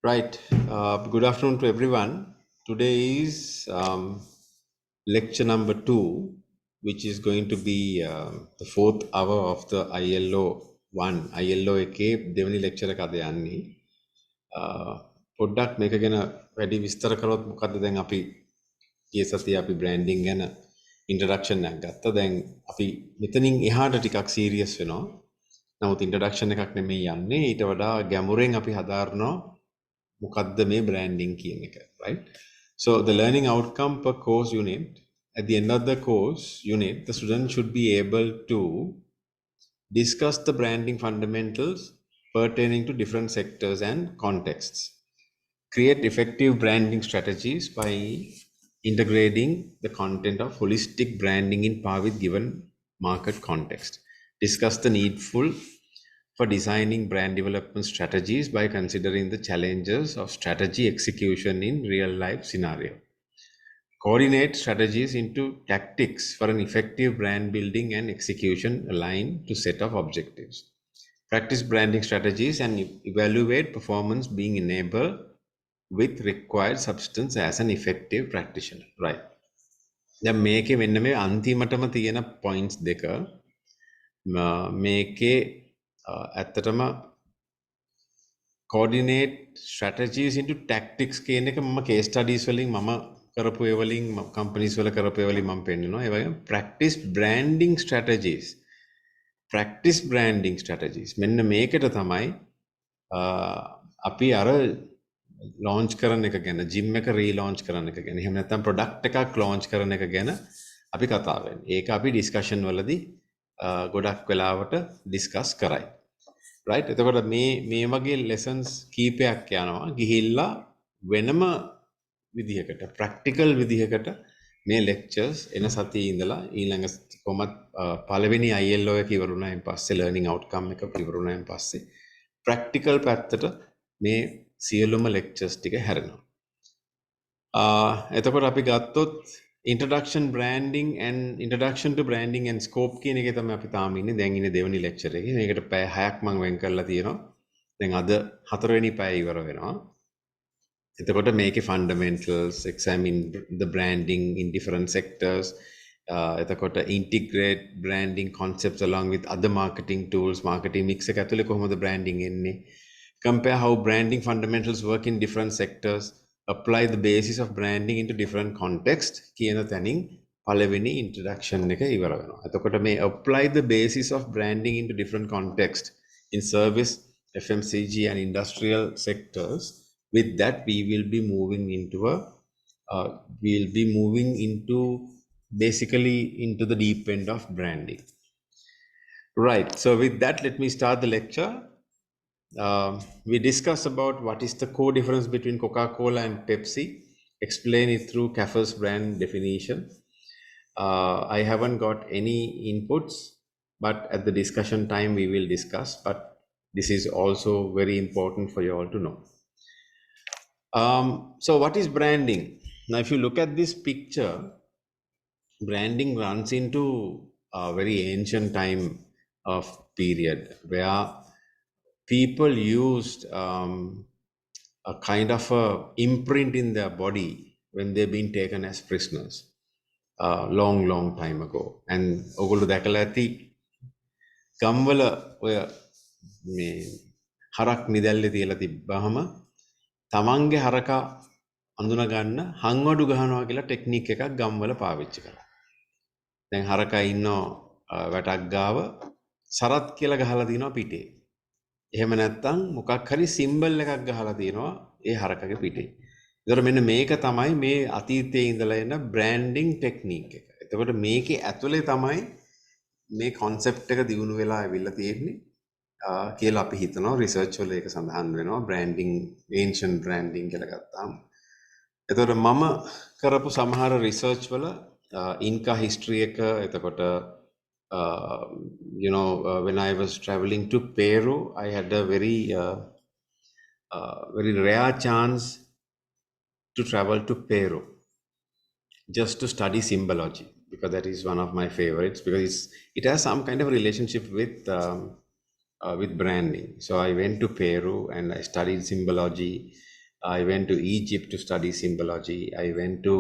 Right. Good afternoon to everyone. Today is lecture number two, which is going to be the fourth hour of the ILO one. ILO එකේ දෙවනි lecture එක අද යන්නේ. පොඩ්ඩක් මේක ගැන වැඩි විස්තර කරොත් මොකද්ද දැන් අපි ගිය සතියේ අපි branding ගැන introduction එකක් ගත්තා. දැන් අපි මෙතනින් එහාට ටිකක් serious වෙනවා. නමුත් introduction එකක් නෙමෙයි යන්නේ. ඊට වඩා ගැඹුරෙන් අපි හදාරනවා මොකද්ද මේ branding කියන එක, right? So the learning outcome per course unit, at the end of the course unit, the student should be able to discuss the branding fundamentals pertaining to different sectors and contexts, create effective branding strategies by integrating the content of holistic branding in par with given market context, discuss the needful for designing brand development strategies by considering the challenges of strategy execution in real life scenario. Coordinate strategies into tactics for an effective brand building and execution aligned to set of objectives. Practice branding strategies and evaluate performance being enabled with required substance as an effective practitioner. Right. දැන් මේකේ මෙන්න මේ අන්තිමටම තියෙන points දෙක මේකේ ඇත්තටම coordinate strategies into tactics කියන එක මම case studies වලින් මම කරපු ඒ වලින් companies වල කරපු ඒ වලින් මම පෙන්නනවා. ඒ වගේම practice branding strategies මෙන්න මේකට තමයි අපි අර launch කරන එක ගැන gym එක relaunch කරන එක ගැන එහෙම නැත්නම් product එකක් launch කරන එක ගැන අපි කතා වෙන්නේ. ඒක අපි discussion වලදී ගොඩක් වෙලාවට discuss කරයි. right? එතකොට මේ වගේ lessons කීපයක් යනවා ගිහිල්ලා වෙනම විදිහකට practical විදිහකට මේ lectures එන සතියේ ඉඳලා ඊළඟ කොහොමත් පළවෙනි ILO එක ඉවරුණායින් පස්සේ learning outcome එක ඉවරුණායින් පස්සේ practical පැත්තට මේ සියලුම lectures ටික හැරෙනවා. එතකොට අපි ගත්තොත් introduction to branding and scope කියන එකේ තමයි අපි තාම ඉන්නේ. දැන් ඉන්නේ දෙවෙනි lecture එකේ. මේකට පැය 6ක් මම වෙන් කරලා තියෙනවා. දැන් අද හතරවෙනි පැය ඉවර වෙනවා. එතකොට මේකේ fundamentals, examine the branding in different sectors. එතකොට integrate branding concepts along with other marketing tools, marketing mix එක ඇතුලේ කොහොමද branding එන්නේ? Compare how branding fundamentals work in different sectors. Apply the basis of branding into different context කියන තැනින් පළවෙනි introduction එක ඉවර වෙනවා. එතකොට මේ apply the basis of branding into different context in service, FMCG and industrial sectors. With that we will be moving into basically into the deep end of branding. Right. So with that, let me start the lecture. We discuss about what is the core difference between Coca-Cola and Pepsi, explain it through Kapferers Brand definition. I haven't got any inputs, but at the discussion time we will discuss, but this is also very important for you all to know. So what is branding? Now, if you look at this picture, branding runs into a very ancient time of period where people used a kind of a imprint in their body when they've been taken as prisoners long time ago. And ඔගොල්ලෝ දැකලා ඇති ගම්වල ඔය මේ හරක් නිදැල්ලේ තියලා තිබ්බහම තමන්ගේ හරකා අඳුන ගන්න හංවඩු ගහනවා කියලා ටෙක්නික් එකක් ගම්වල පාවිච්චි කරා. දැන් හරකා ඉන්නෝ වැටක් ගාව සරත් කියලා ගහලා තිනවා පිටේ. එහෙම නැත්නම් මොකක් හරි සිම්බල් එකක් ගහලා තියෙනවා ඒ හරකගේ පිටේ. ඒතර මෙන්න මේක තමයි මේ අතීතයේ ඉඳලා එන බ්‍රෑන්ඩින් ටෙක්නික් එක. එතකොට මේකේ ඇතුලේ තමයි මේ concept එක දියුණු වෙලා ඇවිල්ලා තියෙන්නේ කියලා අපි හිතනවා. රිසර්ච් වල ඒක සඳහන් වෙනවා branding, ancient branding කියලා ගත්තාම. එතකොට මම කරපු සමහර රිසර්ච් වල ඉන්කා හිස්ටරි එක එතකොට when I was traveling to Peru, I had a very rare chance to travel to Peru just to study symbology, because that is one of my favorites, because it has some kind of relationship with branding. So I went to Peru and I studied symbology. I went to Egypt to study symbology. I went to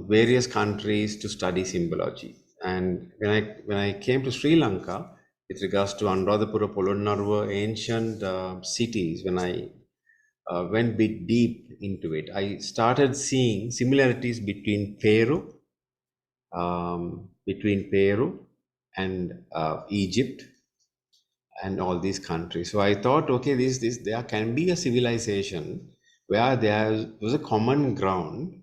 various countries to study symbology. And when I came to Sri Lanka, with regards to Anuradhapura, Polonnaruwa, ancient cities, when I went bit deep into it, I started seeing similarities between Peru and Egypt and all these countries. So I thought, okay, this there can be a civilization where there was a common ground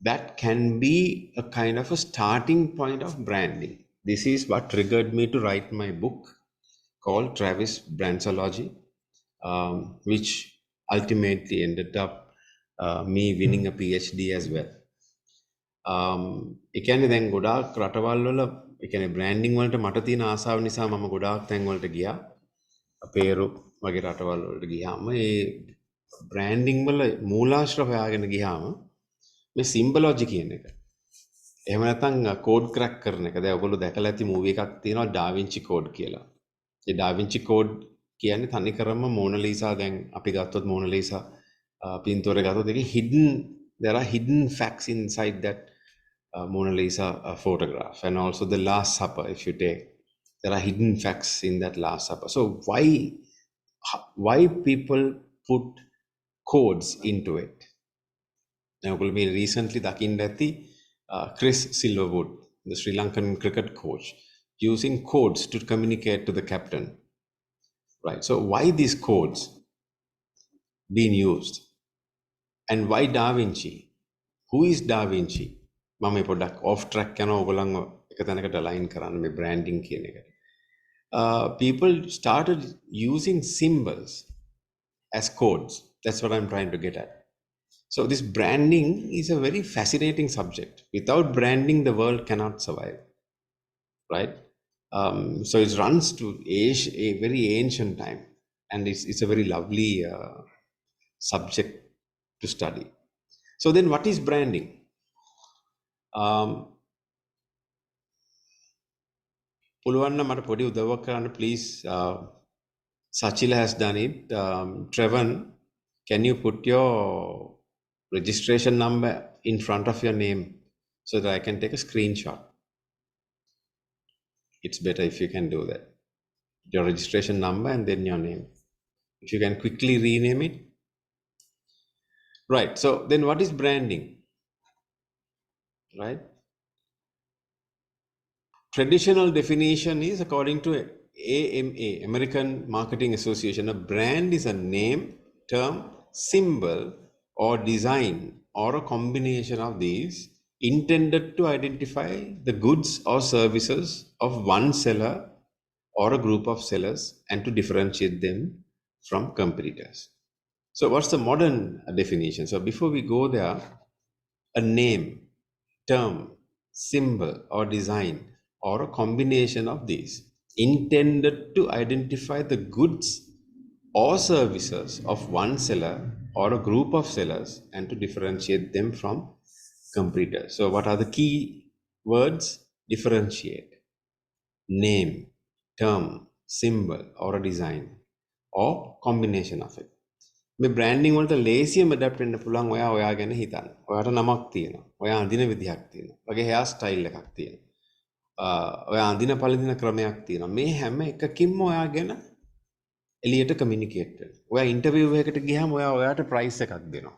that can be a kind of a starting point of branding. This is what triggered me to write my book called Travis Brandsology, which ultimately ended up me winning a PhD as well. ඒ කියන්නේ දැන් ගොඩාක් රටවල් වල ඒ කියන්නේ branding වලට මට තියෙන ආසාව නිසා මම ගොඩාක් තැන් වලට ගියා. පේරු වගේ රටවල් වලට ගියාම ඒ බ්‍රෑන්ඩින් වල මූලාශ්‍ර හොයාගෙන ගියාම මේ සිම්බොලොජි කියන එක. එහෙම නැත්නම් කෝඩ් ක්‍රැක් කරන එක. දැන් ඔයගොල්ලෝ දැකලා ඇති මූවි එකක් තියෙනවා ඩාවින්චි කෝඩ් කියලා. ඒ ඩාවින්චි කෝඩ් කියන්නේ තනිකරම මෝනලීසා දැන් අපි ගත්තොත් මෝනලීසා පින්තූරය ගත්තොත් ඒකේ there are hidden facts inside that Mona Lisa photograph, and also the Last Supper. If you take, there are hidden facts in that Last Supper. So why people put codes into it? Now, we recently dakindathi Chris Silverwood, the Sri Lankan cricket coach, using codes to communicate to the captain. Right. So why these codes being used, and why Da Vinci? Who is Da Vinci? මම පොඩ්ඩක් off track යනවා ඔයගොල්ලන්ව එක තැනකට align කරන්න මේ branding කියන එක. People started using symbols as codes. That's what I'm trying to get at. So this branding is a very fascinating subject. Without branding, the world cannot survive, right? So it runs to a very ancient time, and it's a very lovely subject to study. So then what is branding? පුළුවන් නම් මට පොඩි උදව්වක් කරන්න please. Sachila has done it. Trevor, can you put your registration number in front of your name so that I can take a screenshot? It's better if you can do that. Your registration number and then your name. If you can quickly rename it. Right. So then what is branding? Right. Traditional definition is according to AMA, American Marketing Association. A brand is a name, term, symbol, or design, or a combination of these intended to identify the goods or services of one seller or a group of sellers and to differentiate them from competitors. So what's the modern definition? So before we go there, a name, term, symbol, or design, or a combination of these intended to identify the goods or services of one seller or a group of sellers and to differentiate them from competitors. So what are the key words? Differentiate, name, term, symbol, or a design, or combination of it. මේ branding වලට ලේසියම adapt වෙන්න පුළුවන් ඔයා ගැන හිතන්න. ඔයාට නමක් තියෙනවා. ඔයා අඳින විදිහක් තියෙනවා. ඔයාගේ हेयर ස්ටයිල් එකක් තියෙනවා. ඔයා අඳින පළඳින ක්‍රමයක් තියෙනවා. මේ හැම එකකින්ම ඔයා ගැන එළියට කමියුනිකේට් වෙනවා. ඔයා ඉන්ටර්විව් එකකට ගියාම ඔයාට ප්‍රයිස් එකක් දෙනවා.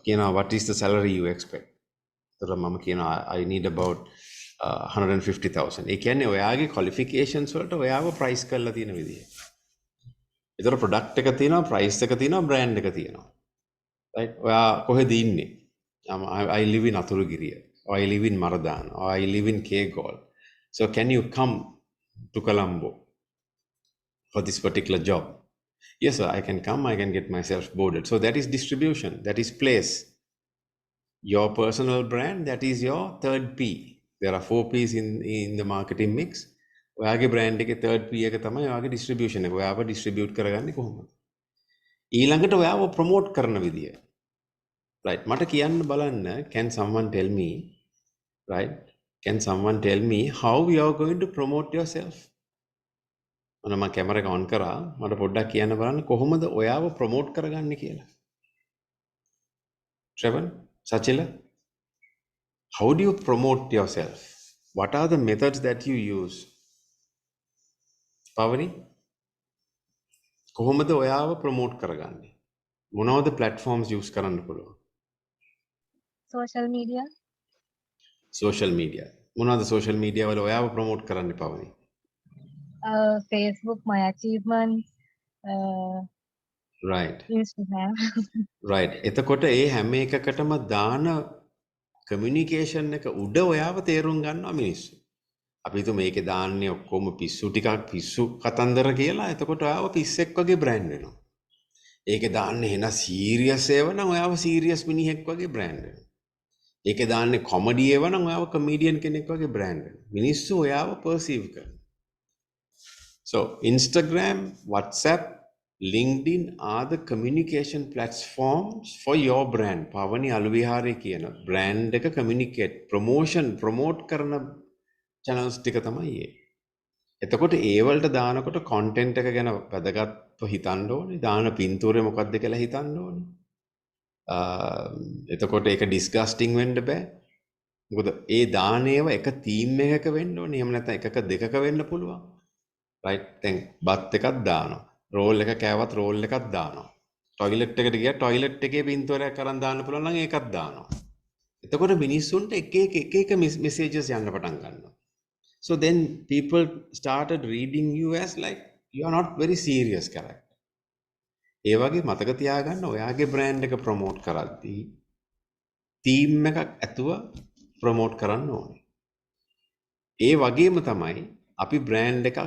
කියනවා what is the salary you expect? ඒතර මම කියනවා I need about 150,000. ඒ කියන්නේ ඔයාගේ qualifications වලට ඔයාව ප්‍රයිස් කරලා තියෙන විදිහ. ඒතර ප්‍රොඩක්ට් එක තියෙනවා, ප්‍රයිස් එක තියෙනවා, බ්‍රෑන්ඩ් එක තියෙනවා. right? ඔයා කොහෙද ඉන්නේ? I live in Athurugiriya. Or I live in Maradan, or I live in Kegol. So can you come to Colombo for this particular job? Yes, sir, I can come, I can get myself boarded. So that is distribution, that is place. Your personal brand, that is your third P. There are 4 P's in the marketing mix. ඔයාගේ brand එකේ third P එක තමයි ඔයාගේ distribution එක. ඔයාව distribute කරගන්නේ කොහොමද? ඊළඟට ඔයාව promote කරන විදිය. Right. මට කියන්න බලන්න, can someone tell me, right? Can someone tell me how you are going to promote yourself? මම කැමරා එක on කරා මට පොඩ්ඩක් කියන්න බලන්න කොහොමද ඔයාව ප්‍රොමෝට් කරගන්නේ කියලා. Trevor, Sachila, how do you promote yourself? What are the methods that you use? Pavani, කොහොමද ඔයාව ප්‍රොමෝට් කරගන්නේ? මොනවද platforms use කරන්න පුළුවන්? social media. Social media. මොනවද social media වල ඔයාව ප්‍රොමෝට් කරන්නේ පවනි? Facebook, my achievements, Right. Instagram. Right. එතකොට ඒ හැම එකකටම දාන කමියුනිකේෂන් එක උඩ ඔයාව තේරුම් ගන්නවා මිනිස්සු. අපි හිතුව මේකේ දාන්නේ ඔක්කොම පිස්සු ටිකක් පිස්සු කතන්දර කියලා. එතකොට ඔයාව පිස්සෙක් වගේ බ්‍රෑන්ඩ් වෙනවා. ඒකේ දාන්නේ එන සීරියස් ඒවා නම් ඔයාව සීරියස් මිනිහෙක් වගේ බ්‍රෑන්ඩ් වෙනවා. ඒකේ දාන්නේ කොමඩි ඒවා නම් ඔයාව කොමීඩියන් කෙනෙක් වගේ බ්‍රෑන්ඩ් වෙනවා. මිනිස්සු ඔයාව පර්සීව් කරනවා. So Instagram, WhatsApp, LinkedIn are the communication platforms for your brand. Pavani Alvihare කියන brand එක communicate, promote කරන channels ටික තමයි ඒ. එතකොට ඒ වලට දානකොට content එක ගැන වැදගත්ව හිතන්න ඕනේ. දාන පින්තූරේ මොකක්ද කියලා හිතන්න ඕනේ. එතකොට ඒක disgusting වෙන්න බෑ. මොකද ඒ දානේව එක theme එකක වෙන්න ඕනේ. එහෙම නැත්නම් එකක දෙකක වෙන්න පුළුවන්. right දැන් බත් එකක් දානවා. රෝල් එක කෑවත් රෝල් එකක් දානවා. ටොයිලට් එකට ගියා ටොයිලට් එකේ පින්තූරයක් අරන් දාන්න පුළුවන් නම් ඒකත් දානවා. එතකොට මිනිස්සුන්ට එක messages යන්න පටන් ගන්නවා. So then people started reading you as like you are not very serious character. ඒ වගේ මතක තියාගන්න ඔයාගේ brand එක promote කරද්දී theme එකක් ඇතුව promote කරන්න ඕනේ. ඒ වගේම තමයි අපි brand එකක්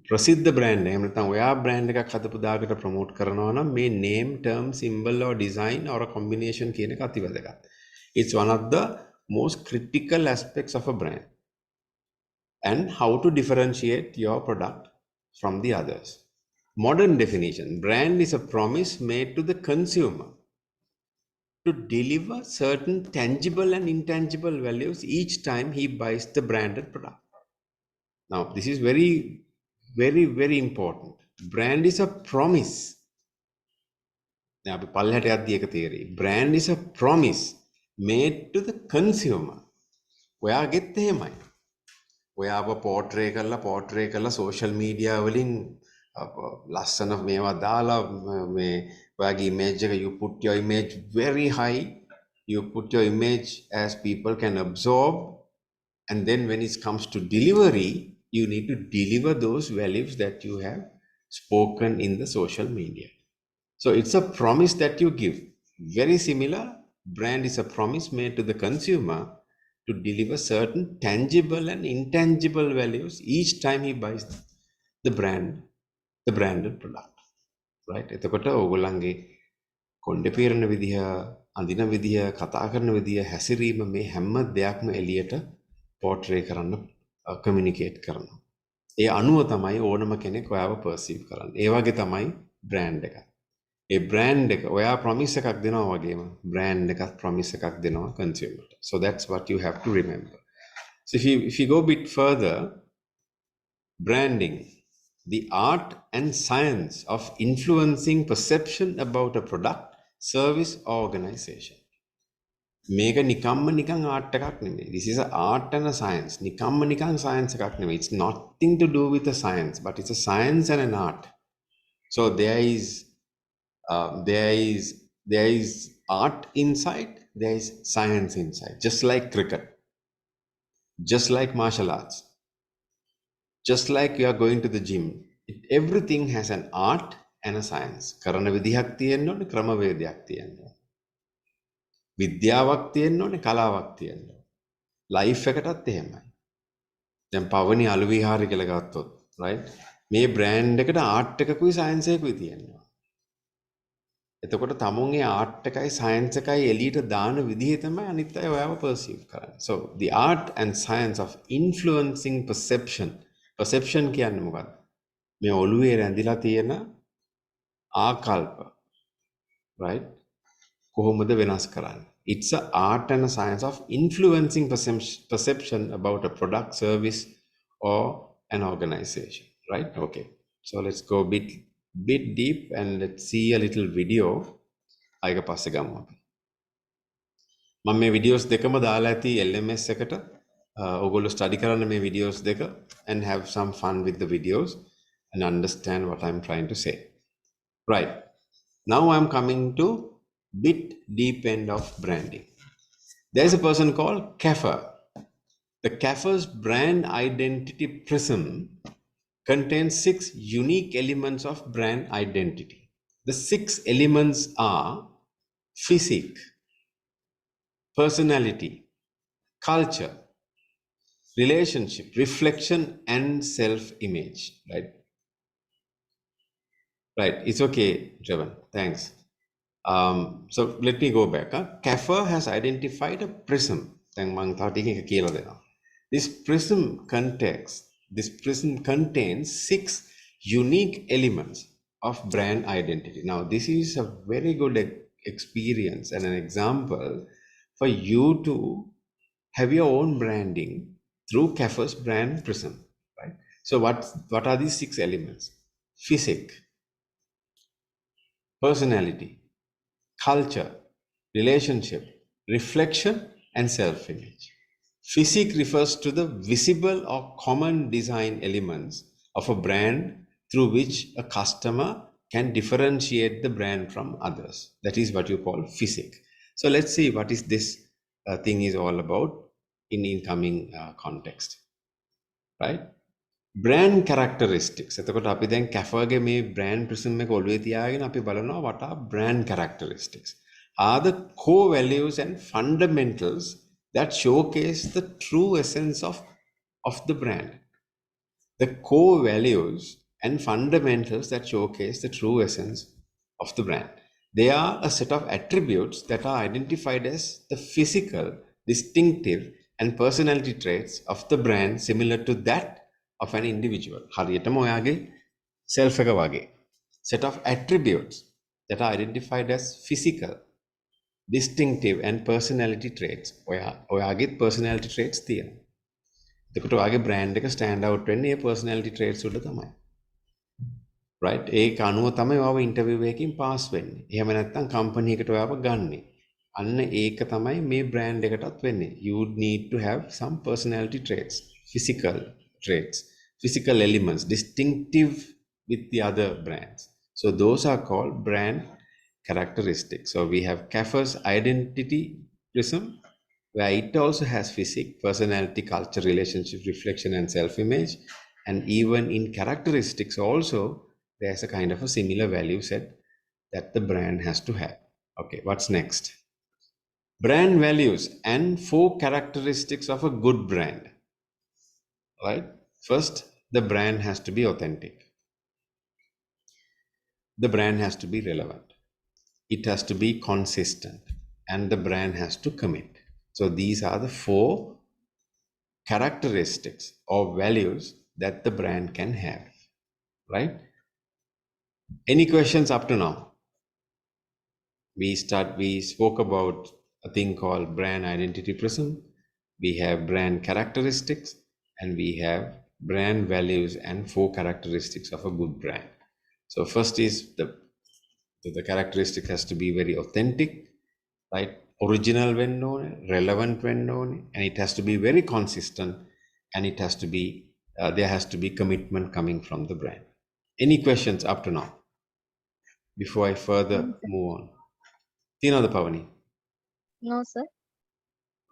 ප්‍රසිද්ධ brand එහෙම නැත්නම් ඔයා brand එකක් හදපු දායකට promote කරනවා නම් මේ name, term, symbol or design or a combination කියන එක අති වැදගත්. It's one of the most critical aspects of a brand. And how to differentiate your product from the others. Modern definition, brand is a promise made to the consumer to deliver certain tangible and intangible values each time he buys the branded product. Now, this is very, very, very important. Brand is a promise. Now, brand is a promise made to the consumer. Where get the mind? ඔයාව පෝට්‍රේ කරලා social media වලින් ලස්සන මේවා දාලා මේ ඔයාගේ image එක you put your image very high, you put your image as people can absorb, and then when it comes to delivery you need to deliver those values that you have spoken in the social media. So it's a promise that you give. Very similar, brand is a promise made to the consumer to deliver certain tangible and intangible values each time he buys the branded product. Right? එතකොට ඕගොල්ලන්ගේ කොණ්ඩේ පීරන විදිහ, අඳින විදිහ, කතා කරන විදිහ, හැසිරීම මේ හැම දෙයක්ම එළියට පෝට්‍රේ කරන්න කමියුනිකේට් කරනවා. ඒ අනුව තමයි ඕනම කෙනෙක් ඔයාව පර්සීව් කරන්නේ. ඒ වගේ තමයි බ්‍රෑන්ඩ් එක. ඒ බ්‍රෑන්ඩ් එක ඔයා ප්‍රොමිස් එකක් දෙනවා වගේම බ්‍රෑන්ඩ් එකත් ප්‍රොමිස් එකක් දෙනවා කන්සියුමර්ට. So that's what you have to remember. So if you go a bit further, branding, the art and science of influencing perception about a product, service or organization. මේක නිකන් art එකක් නෙමෙයි. This is an art and a science. නිකන් science එකක් නෙමෙයි. It's nothing to do with the science, but it's a science and an art. So there is art inside, there is science inside, just like cricket, just like martial arts, just like you are going to the gym. Everything has an art and a science. කරන විදිහක් තියෙන්න ඕනේ, ක්‍රමවේදයක් තියෙන්න ඕනේ. විද්‍යාවක් තියෙන්න ඕනේ, කලාවක් තියෙන්න ඕනේ. ලයිෆ් එකටත් එහෙමයි. දැන් පවනි අලුවිහාරි කියලා ගත්තොත්, right? මේ බ්‍රෑන්ඩ් එකට ආර්ට් එකකුයි සයන්ස් එකකුයි තියෙනවා. එතකොට තමුන්ගේ ආර්ට් එකයි සයන්ස් එකයි එළියට දාන විදිහ තමයි අනිත් අය ඔයාව පර්සීව් කරන්නේ. So the art and science of influencing perception. Perception කියන්නේ මොකක්ද? මේ ඔළුවේ රැඳිලා තියෙන ආකල්ප. Right? කොහොමද වෙනස් කරන්නේ? It's a art and a science of influencing perception about a product, service or an organization, right? Okay. So let's go a bit deep and let's see a little video. Aika passe gamma. මම මේ videos දෙකම දාලා ඇති LMS එකට. ඔයගොල්ලෝ study කරන්න මේ videos දෙක and have some fun with the videos and understand what I'm trying to say. Right. Now I'm coming to bit deep end of branding. There's a person called Kapfer. The Kapferers Brand Identity Prism contains 6 unique elements of brand identity. The 6 elements are physique, personality, culture, relationship, reflection, and self-image. Right. It's okay, Jevan. Thanks. So let me go back. Kapfer has identified a prism. This prism contains 6 unique elements of brand identity. Now, this is a very good experience and an example for you to have your own branding through Kapfer's Brand Prisum. Right. So what are these 6 elements? Physique, personality, culture, relationship, reflection, and self-image. Physique refers to the visible or common design elements of a brand through which a customer can differentiate the brand from others. That is what you call physique. So let's see what is this thing is all about in incoming context. Right? Brand characteristics. එතකොට අපි දැන් Kapferගේ මේ brand prism එක ඔළුවේ තියාගෙන අපි බලනවා what are brand characteristics. Are the core values and fundamentals that showcase the true essence of the brand. The core values and fundamentals that showcase the true essence of the brand. They are a set of attributes that are identified as the physical, distinctive, and personality traits of the brand similar to that of an individual. හරියටම ඔයාගේ self එක වගේ. Set of attributes that are identified as physical, distinctive, and personality traits. ඔයාගේ personality traits තියෙනවා. එතකොට ඔයාගේ brand එක stand out වෙන්නේ ඒ personality traits උඩ තමයි. Right? ඒක අනුව තමයි ඔයාව interview එකකින් pass වෙන්නේ. එහෙම නැත්නම් company එකට ඔයාව ගන්නෙ. අන්න ඒක තමයි මේ brand එකටත් වෙන්නේ. You need to have some personality traits, physical traits, physical elements distinctive with the other brands. So those are called brand characteristics. So we have Kapfer's identity prism, where it also has physique, personality, culture, relationship, reflection, and self-image. And even in characteristics also, there's a kind of a similar value set that the brand has to have. Okay, what's next? Brand values and 4 characteristics of a good brand. Right? First, the brand has to be authentic. The brand has to be relevant. It has to be consistent. And the brand has to commit. So these are the 4 characteristics or values that the brand can have. Right? Any questions up to now? We spoke about a thing called brand identity prism. We have brand characteristics, and we have brand values and 4 characteristics of a good brand. So first is the characteristic has to be very authentic, right? Original when known, relevant when known, and it has to be very consistent, and it has to be there has to be commitment coming from the brand. Any questions up to now before I further move on? Tinada Pavani? No, sir.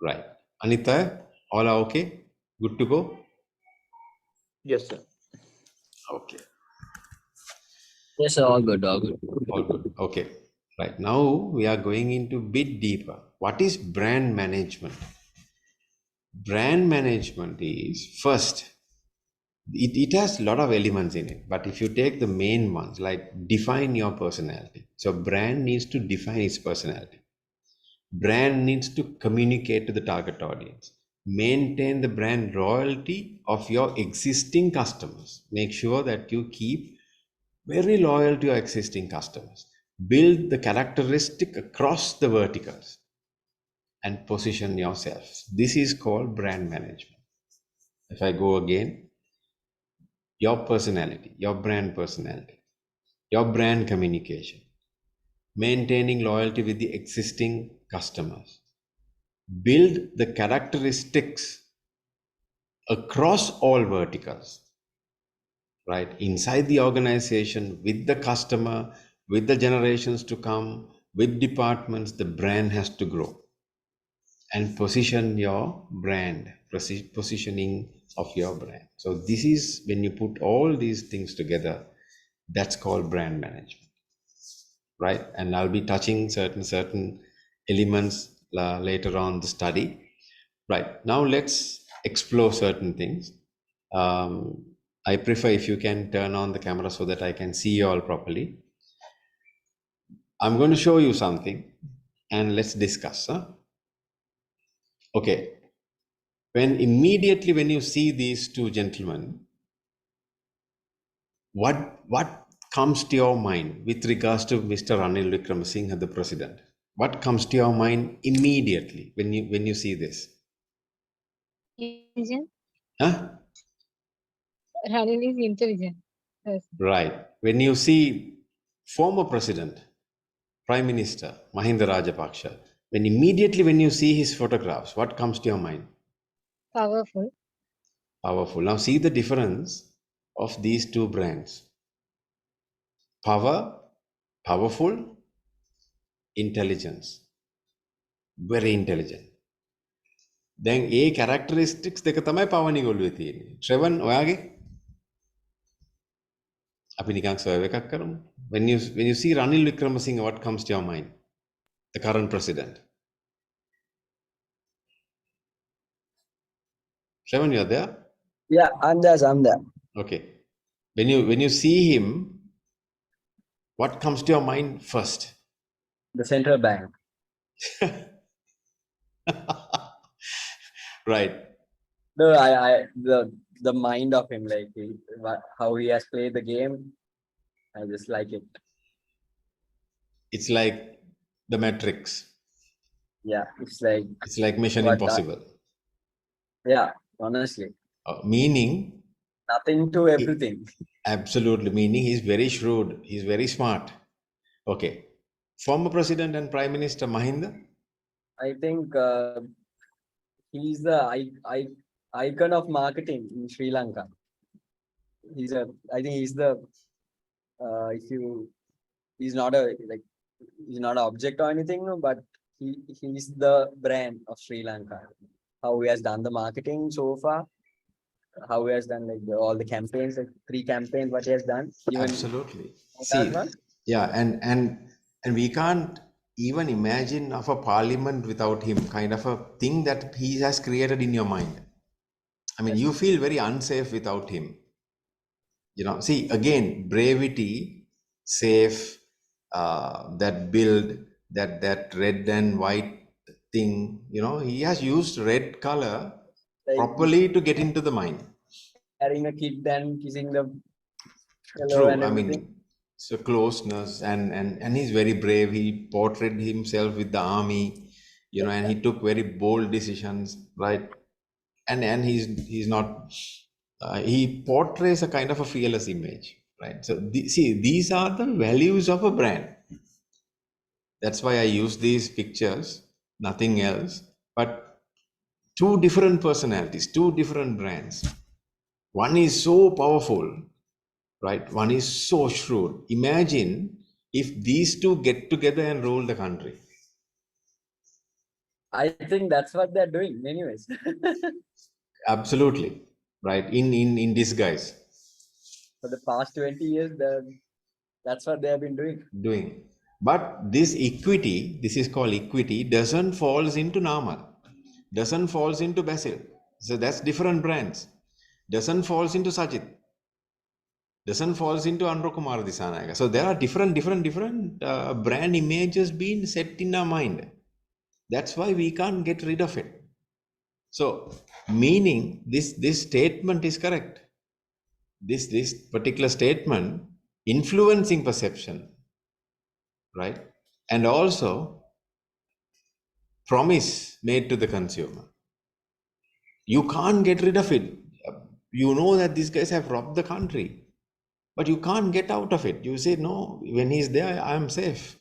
Right. Anita, all are okay? Good to go? Yes, sir. Okay. Yes, sir. All good. All good. All good. Okay. Right. Now we are going into a bit deeper. What is brand management? Brand management is first, it has a lot of elements in it, but if you take the main ones, like define your personality. So brand needs to define its personality. Brand needs to communicate to the target audience. Maintain the brand loyalty of your existing customers. Make sure that you keep very loyal to your existing customers. Build the characteristic across the verticals and position yourself. This is called brand management. If I go again, your personality, your brand personality, your brand communication, maintaining loyalty with the existing customers, build the characteristics across all verticals, right? Inside the organization, with the customer, with the generations to come, with departments, the brand has to grow. And position your brand, positioning of your brand. So this is when you put all these things together, that's called brand management, right? And I'll be touching certain elements later on the study. Right, now let's explore certain things. I prefer if you can turn on the camera so that I can see you all properly. I'm going to show you something and let's discuss. Okay, when you see these two gentlemen, what comes to your mind with regards to Mr. Ranil Wickramasinghe, the president? What comes to your mind immediately when you see this? Intelligent. Huh? Ranil is intelligent. Yes. Right. When you see former president, Prime Minister Mahinda Rajapaksa, when you see his photographs, what comes to your mind? Powerful. Powerful. Now see the difference of these two brands. Power, powerful, intelligence. Very intelligent. Then a characteristics දෙක තමයි පවණි ගොල්ලුවේ තියෙන්නේ. ශ්‍රවන් ඔයාගේ අපි නිකන් serve එකක් කරමු. When you see Ranil Wickramasinghe, what comes to your mind? The current president. Shravan, you're there? Yeah, I'm there. I'm there. Okay. When you see him, what comes to your mind first? The central bank. Right. No, the mind of him, like how he has played the game, I just like it. It's like the Matrix. Yeah, it's like Mission what Impossible. Yeah, honestly. Meaning Nothing to everything. Absolutely. Meaning he's very shrewd. He's very smart. Okay. Former President and Prime Minister Mahinda? I think he's the icon of marketing in Sri Lanka. I think he's the he's not an object or anything, no, but he's the brand of Sri Lanka. How he has done the marketing so far, how he has done all the campaigns, 3 campaigns, what he has done. Absolutely. See, yeah, and we can't even imagine of a parliament without him, kind of a thing that he has created in your mind. I mean, you feel very unsafe without him. See, again, brevity, safe, that build, that red and white thing, he has used red color properly to get into the mind. Carrying a kid and kissing the True. I mean, so closeness and he's very brave. He portrayed himself with the army, and he took very bold decisions, right? And he's not. He portrays a kind of a fearless image, right? So these are the values of a brand. That's why I use these pictures, nothing else. But 2 different personalities, 2 different brands. One is so powerful, right? One is so shrewd. Imagine if these 2 get together and rule the country. I think that's what they're doing anyways. Absolutely. Right. In disguise. For the past 20 years, that's what they have been doing. But this is called equity, doesn't falls into Namal, doesn't falls into Basil. So that's different brands. Doesn't falls into Sajid. Doesn't falls into Andro Kumar Disanaga. So there are different brand images being set in our mind. That's why we can't get rid of it. So meaning this statement is correct. This particular statement influencing perception, right? And also promise made to the consumer. You can't get rid of it. You know that these guys have robbed the country, but you can't get out of it. You say, no, when he's there, I am safe.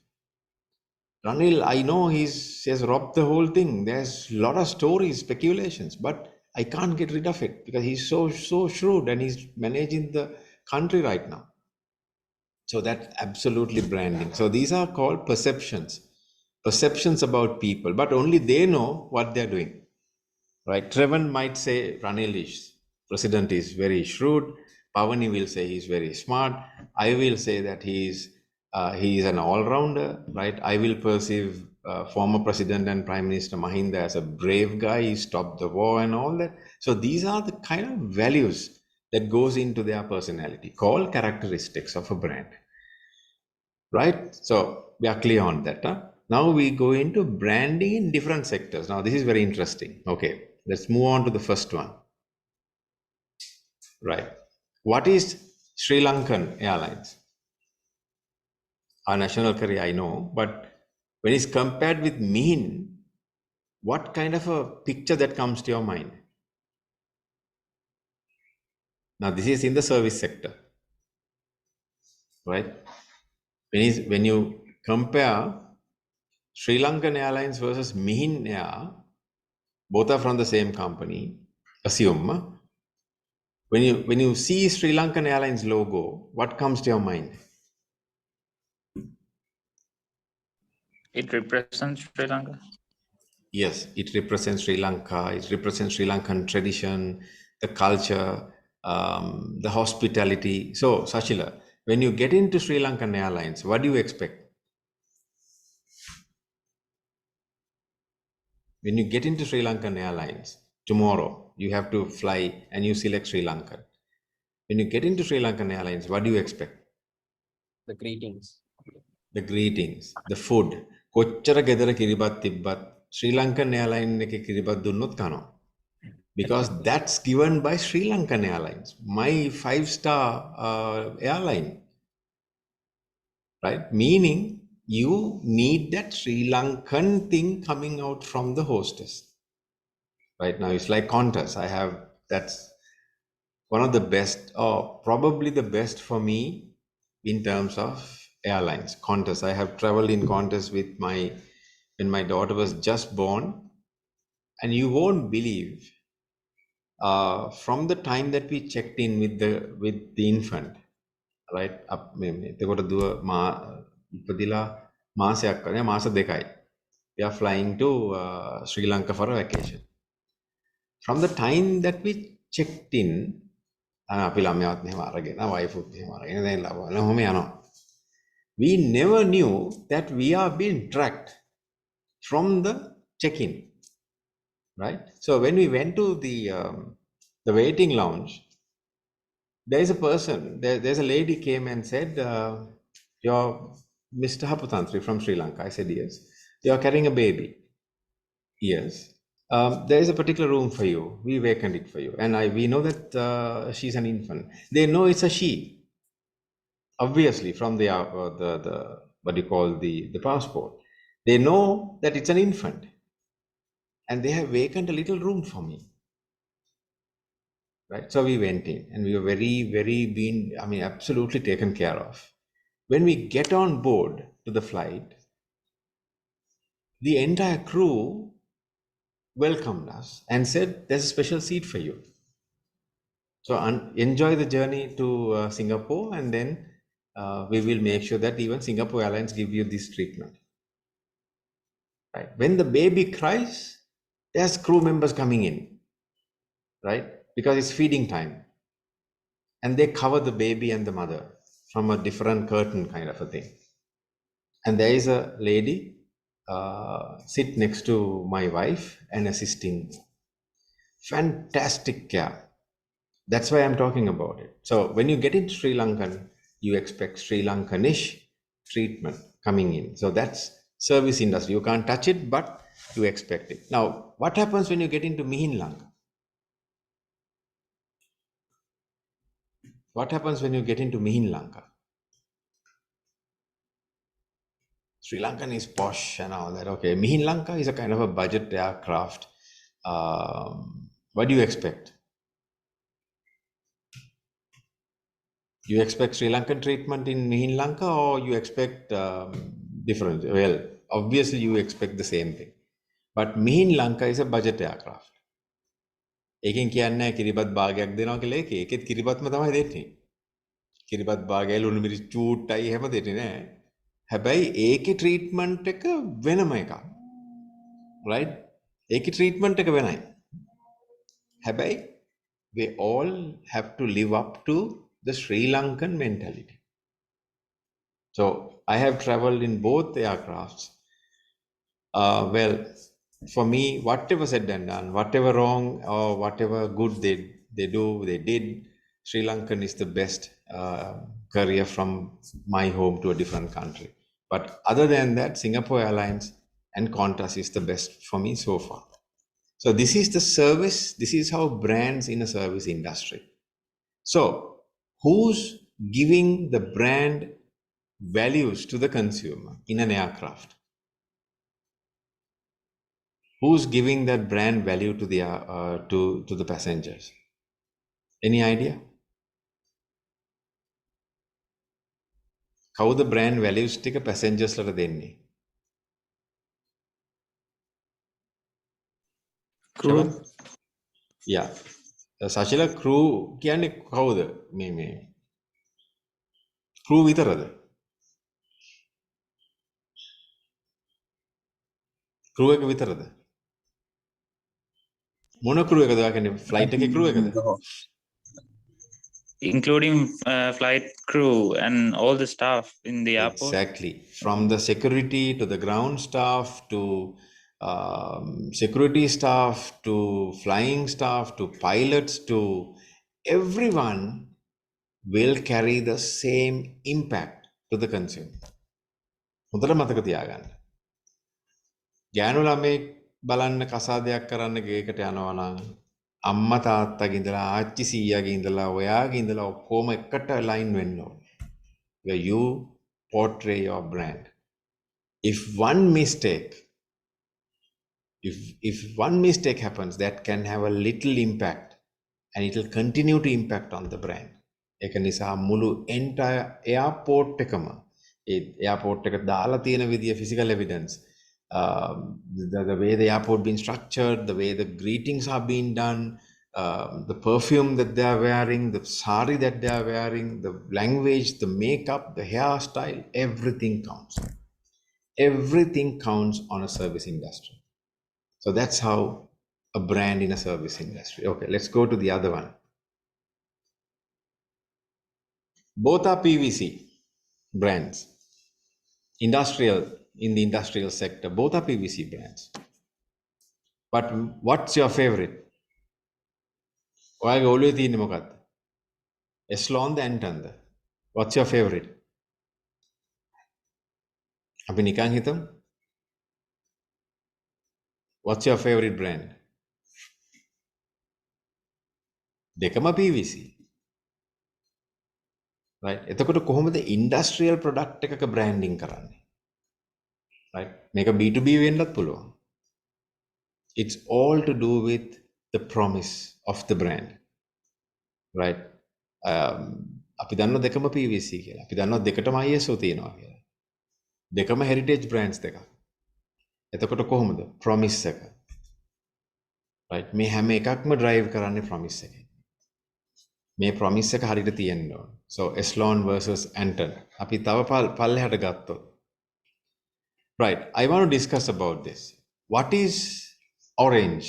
Ranil, I know he has robbed the whole thing. There's a lot of stories, speculations, but I can't get rid of it because he's so shrewd and he's managing the country right now. So that's absolutely branding. So these are called perceptions about people, but only they know what they're doing. Right? Trevan might say Ranil is president is very shrewd. Pavani will say he's very smart. I will say that he is an all-rounder, right? I will perceive former president and Prime Minister Mahinda as a brave guy. He stopped the war and all that. So these are the kind of values that goes into their personality, called characteristics of a brand, right? So we are clear on that. Huh? Now we go into branding in different sectors. Now this is very interesting. Okay, let's move on to the first one. Right. What is Sri Lankan Airlines? Our national carrier, I know, but when it's compared with Mihin, what kind of a picture that comes to your mind? Now this is in the service sector, right? When you compare Sri Lankan Airlines versus Mihin Air, both are from the same company. Assume when you see Sri Lankan Airlines logo, what comes to your mind? It represents Sri Lanka. Yes, it represents Sri Lanka. It represents Sri Lankan tradition, the culture, the hospitality. So, Sachila, when you get into Sri Lankan Airlines, what do you expect? When you get into Sri Lankan Airlines tomorrow, you have to fly and you select Sri Lanka. When you get into Sri Lankan Airlines, what do you expect? The greetings. The greetings, the food. කොච්චර ගෙදර කිරිබත් තිබ්බත් Sri Lankan airline එකේ කිරිබත් දුන්නොත් කනවා. Because that's given by Sri Lankan Airlines, my 5-star airline, right? Meaning you need that Sri Lankan thing coming out from the hostess. Right now, it's like Qantas. That's one of the best, or probably the best for me in terms of airlines. Qantas. I have traveled in Qantas when my daughter was just born, and you won't believe. From the time that we checked in with the infant, right? එතකොට දුව ඉපදිලා මාසයක් කරේ මාස දෙකයි. We are flying to Sri Lanka for a vacation. From the time that we checked in, අපි ළමයාත් මෙහෙම අරගෙන වයිෆුත් මෙහෙම අරගෙන දැන් ලබන ඔහොම යනවා. We never knew that we are being tracked from the check-in, right? So when we went to the waiting lounge, there is a person, there's a lady came and said, you're Mr. Haputantri from Sri Lanka. I said, yes. You're carrying a baby. Yes. There is a particular room for you. We vacant it for you. And we know that she's an infant. They know it's a she. Obviously, from the what do you call the passport. They know that it's an infant. And they have vacant a little room for me. Right. So we went in and we were very absolutely taken care of. When we get on board to the flight, the entire crew welcomed us and said, there's a special seat for you. So enjoy the journey to Singapore, and then we will make sure that even Singapore Airlines give you this treatment. Right. When the baby cries, there's crew members coming in, right? Because it's feeding time. And they cover the baby and the mother from a different curtain kind of a thing. And there is a lady sit next to my wife and assisting. Fantastic care. That's why I'm talking about it. So when you get into Sri Lankan, you expect Sri Lankanish treatment coming in. So that's service industry. You can't touch it, but you expect it. Now, what happens when you get into Mihin Lanka? What happens when you get into Mihin Lanka? Sri Lankan is posh and all that. Okay, Mihin Lanka is a kind of a budget aircraft. What do you expect? You expect Sri Lankan treatment in Mihin Lanka or you expect different? Well, obviously you expect the same thing. But Mihin Lanka is a budget aircraft. එකෙන් කියන්නේ කිරිබත් භාගයක් දෙනවා කියලා ඒකෙත් කිරිබත්ම තමයි දෙන්නේ. කිරිබත් භාගය ලුණු මිරිස් චූට්ටයි එහෙම දෙන්නේ නෑ. හැබැයි ඒකේ ට්‍රීට්මන්ට් එක වෙනම එකක්. right? ඒකේ ට්‍රීට්මන්ට් එක වෙනයි. හැබැයි they all have to live up to the Sri Lankan mentality. So I have traveled in both aircrafts. Well, for me, whatever said and done, whatever wrong or whatever good they did, Sri Lankan is the best career from my home to a different country. But other than that, Singapore Airlines and Qantas is the best for me so far. So this is the service, this is how brands in a service industry. So who's giving the brand values to the consumer in an aircraft? Who's giving that brand value to the passengers? Any idea? How the brand values take a passengers ලට දෙන්නේ? Crew. Yeah. සචිල crew කියන්නේ කවුද? මේ crew විතරද? crew එක විතරද? මොන crew එකද? ඔයා කියන්නේ flight එකේ crew එකද? Including flight crew and all the staff in the airport. Exactly. From the security to the ground staff to security staff to flying staff to pilots to everyone will carry the same impact to the consumer. හොඳට මතක තියාගන්න. ගෑනු ළමෙක් බලන්න කසාදයක් කරන්න ගේකට යනවා නම් අම්මා තාත්තගේ ඉඳලා ආච්චි සීයාගේ ඉඳලා ඔයාගේ ඉඳලා ඔක්කොම එකට ලයින් වෙන්න ඕනේ. Where you portray your brand. If one mistake happens, that can have a little impact and it will continue to impact on the brand. ඒක නිසා මුළු entire airport එකම ඒ airport එක දාලා තියෙන විදිය physical evidence, the way the airport being structured, the way the greetings are being done, the perfume that they are wearing, the sari that they are wearing, the language, the makeup, the hairstyle, everything counts. Everything counts on a service industry. So that's how a brand in a service industry. Okay, let's go to the other one. Both are PVC brands. In the industrial sector, both are PVC brands. But what's your favorite? ඔයාගේ ඔළුවේ තියෙන්නේ මොකක්ද? Eslon the Anton the? What's your favorite? අපි නිකන් හිතමු. What's your favorite brand? දෙකම PVC. Right? එතකොට කොහොමද industrial product එකක branding කරන්නේ? Right? මේක B2B වෙන්නත් පුළුවන්. It's all to do with the promise of the brand. Right? අපි දන්නවා දෙකම PVC කියලා. අපි දන්නවා දෙකටම ISO තියෙනවා කියලා. දෙකම heritage brands දෙකක්. එතකොට කොහොමද? Promise එක. Right? මේ හැම එකක්ම drive කරන්නේ promise එකෙන්. මේ promise එක හරියට තියෙන්න ඕන. So Eslon versus Anton. අපි තව පල්ලෙහාට ගත්තොත්. Right. I want to discuss about this. What is orange?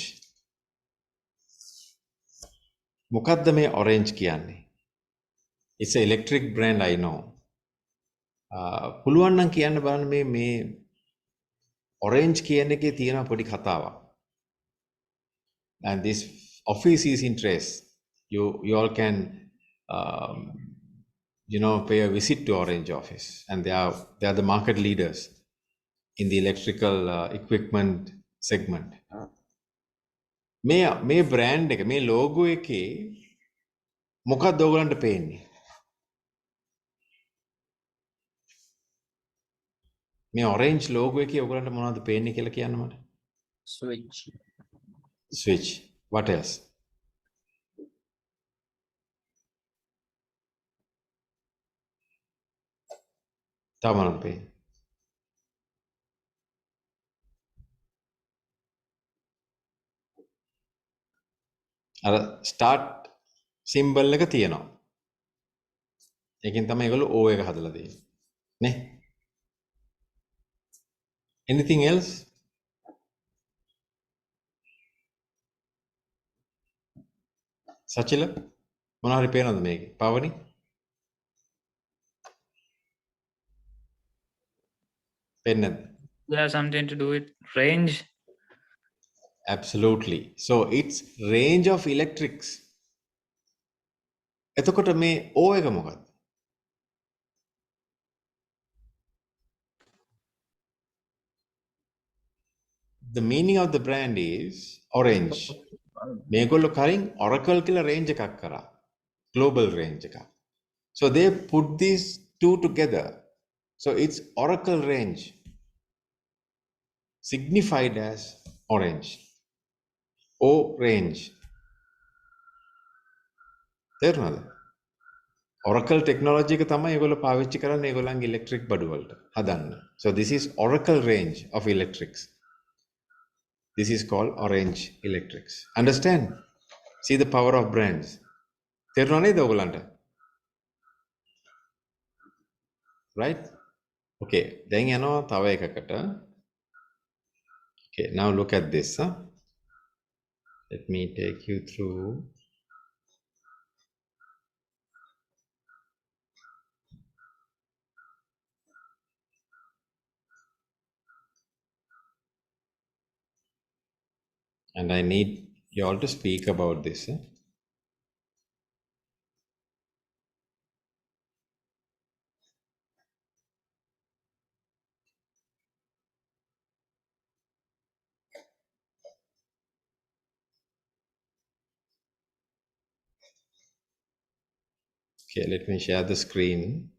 මොකද්ද මේ orange කියන්නේ? It's an electric brand, I know. පුළුවන් නම් කියන්න බලන්න මේ orange කියන එකේ තියෙන පොඩි කතාවක්. And this office is in Trace. You all can pay a visit to Orange office, and they are the market leaders in the electrical equipment segment. මේ brand එක මේ logo එකේ මොකක්ද ඔයගලන්ට පේන්නේ? මේ orange logo එකේ ඔයගලන්ට මොනවද පේන්නේ කියලා කියන්න මට. Switch. What else? තාමනම් පේ. අර ස්ටාර්ට් සිම්බල් එක තියෙනවා. ඒකෙන් තමයි ඒගොල්ලෝ O එක හදලා තියෙන්නේ. නේ? Anything else? සචිල මොනවා හරි පේනවද මේකේ? පවනි? පේන්නේ නැද්ද? Yeah, something to do with range. Absolutely. So it's range of electrics. එතකොට මේ O එක මොකක්ද? The meaning of the brand is orange. මේගොල්ලෝ කලින් Oracle කියලා range එකක් කරා. Global range එකක්. So they put these two together. So it's Oracle range signified as orange. O range. තේරුණාද? Oracle technology එක තමයි ඒගොල්ලෝ පාවිච්චි කරන්නේ ඒගොල්ලන්ගේ electric බඩු වලට හදන්න. So this is Oracle range of electrics. This is called orange electrics. Understand? See the power of brands. තේරුණා නේද ඔයගොල්ලන්ට? Right? Okay, දැන් යනවා තව එකකට. Okay, now look at this. Let me take you through. And I need you all to speak about this. Okay, let me share the screen.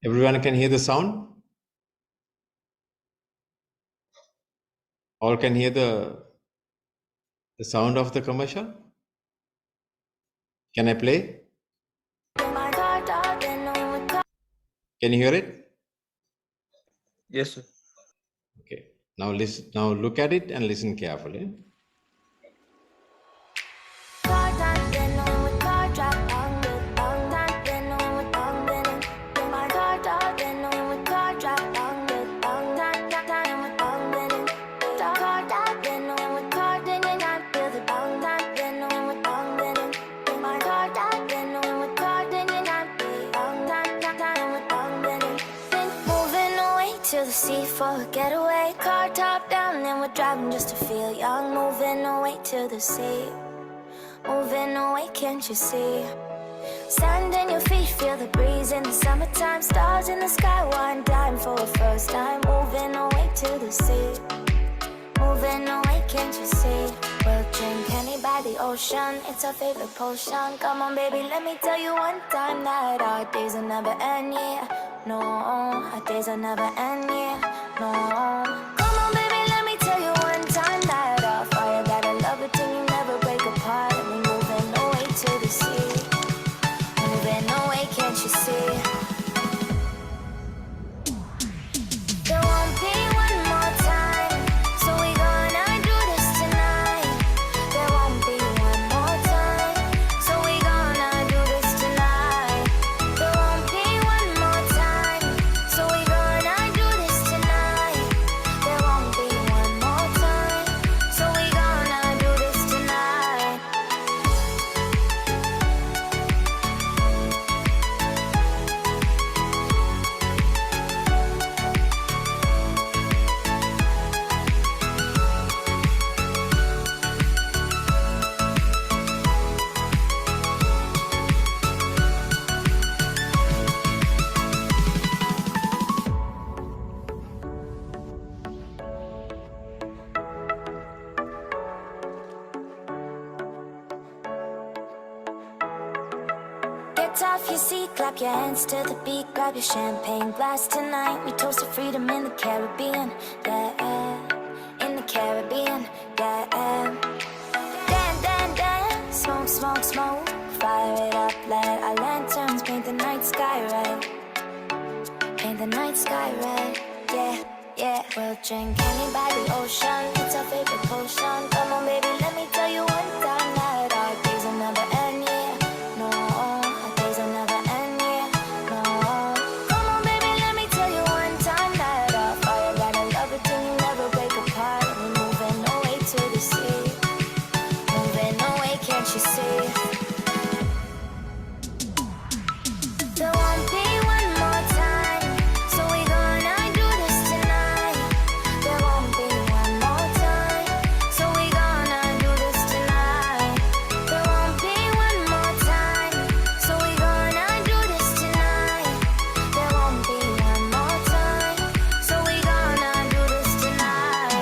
Everyone can hear the sound? All can hear the sound of the commercial? Can I play? Can you hear it? Yes, sir. Okay. Now listen. Now look at it and listen carefully. Sea for a getaway, car top down, and we're driving just to feel young. Moving away to the sea, moving away, can't you see? Sand in your feet, feel the breeze in the summertime. Stars in the sky, one dime for a first time. Moving away to the sea, moving away, can't you see? We'll drink honey by the ocean, it's our favorite potion. Come on baby, let me tell you one time that our days will never end, yeah. No, our days will never end, yeah. No. Come on baby, let me tell you one time that our fire got a love it till you never break apart. And we moving away to the sea, moving away, can't you see? There won't be one more time, so we gonna do this tonight. There won't be one more time, so we gonna do this tonight. There won't be one more time, so we gonna do this tonight. clap your hands to the beat, grab your champagne glass tonight. We toast to freedom in the Caribbean, yeah, in the Caribbean, yeah. Dan, dan, dan, smoke, smoke, smoke, fire it up, let our lanterns paint the night sky red, paint the night sky red, yeah, yeah. We'll drink honey by the ocean, it's our favorite potion. Come on baby, let me tell you one time that our days will never end, yeah, no, our days will never end, yeah, no. Come on baby, let me tell you one time that our fire got a love it till you never break apart. We're moving away to the sea, moving away, can't you see? There won't be one more time, so we gonna do this tonight. There won't be one more time, so we gonna do this tonight. There won't be one more time, so we gonna do this tonight. There won't be one more time, so we gonna do this tonight.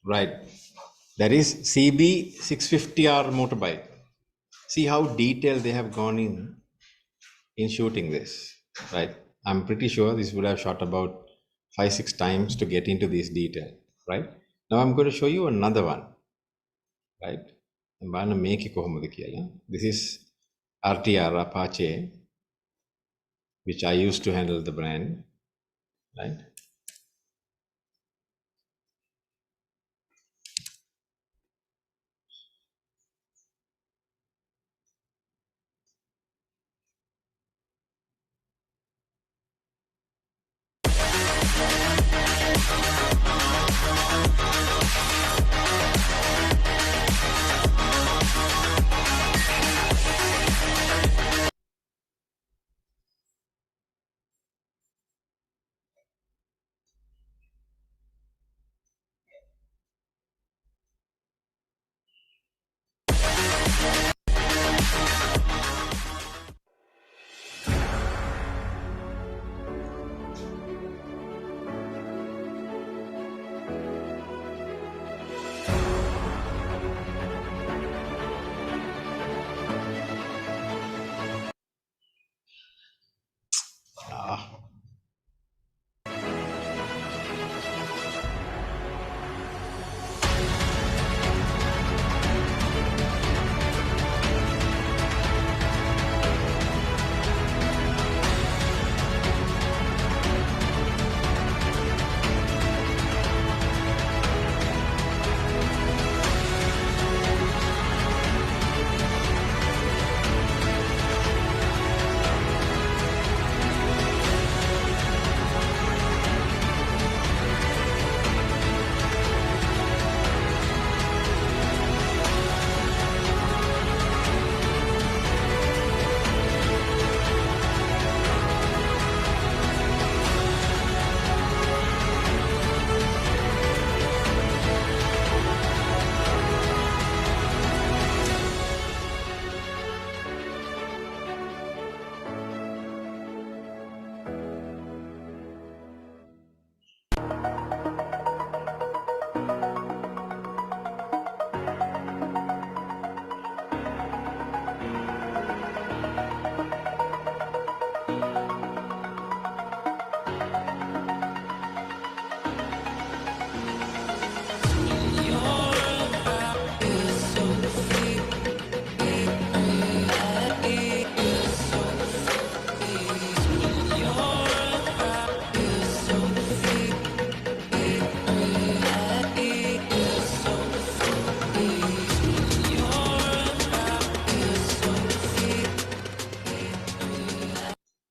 Right. That is CB 650R motorbike. See how detailed they have gone in shooting this, right? I'm pretty sure this would have shot about 5-6 times to get into this detail, right? Now I'm going to show you another one, right? I'm going to make it. This is RTR Apache, which I used to handle the brand, right? Ah,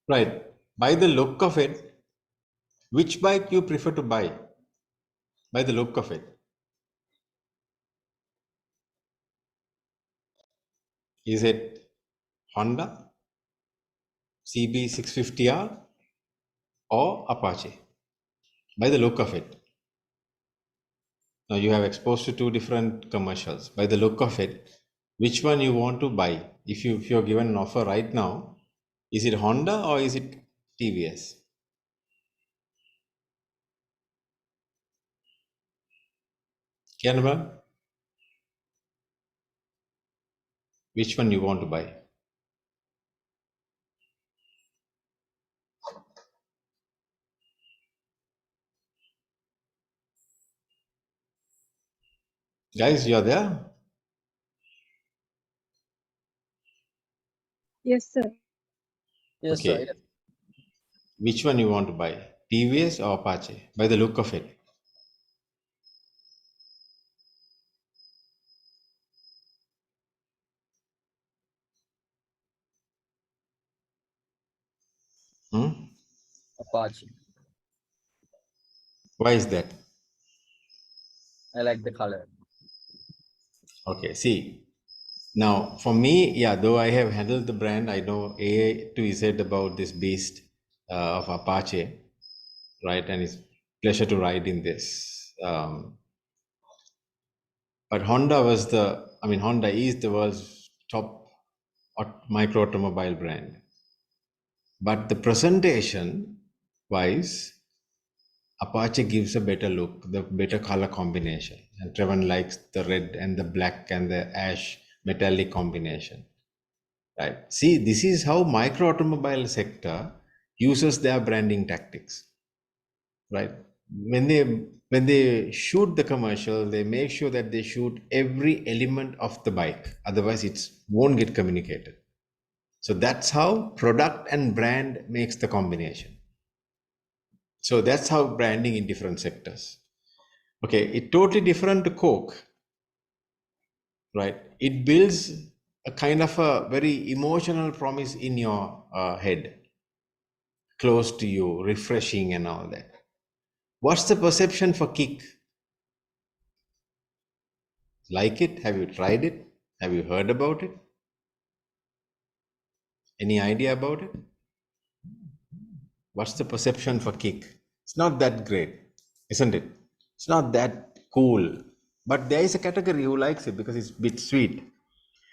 right. By the look of it, which bike you prefer to buy? By the look of it. Is it Honda CB650R or Apache? By the look of it. Now you have exposed to two different commercials. By the look of it, which one you want to buy? If you're given an offer right now, is it Honda or is it TVS? Canberra, which one you want to buy? Guys, you're there? Yes, sir. Yes, sir. Okay. Which one you want to buy? TVS or Apache? By the look of it. Hmm? Apache. Why is that? I like the color. Okay, see, now for me, yeah, though I have handled the brand, I know A to Z about this beast of Apache, right? And it's pleasure to ride in this. But Honda Honda is the world's top micro automobile brand. But the presentation wise, Apache gives a better look, the better color combination. And Trevon likes the red and the black and the ash metallic combination. Right. See, this is how micro automobile sector uses their branding tactics. Right. When they shoot the commercial, they make sure that they shoot every element of the bike. Otherwise, it won't get communicated. So that's how product and brand makes the combination. So that's how branding in different sectors. Okay, it's totally different to Coke, right? It builds a kind of a very emotional promise in your head, close to you, refreshing and all that. What's the perception for Kick? Like it? Have you tried it? Have you heard about it? Any idea about it? What's the perception for Kick? It's not that great, isn't it? It's not that cool. But there is a category who likes it because it's a bit sweet.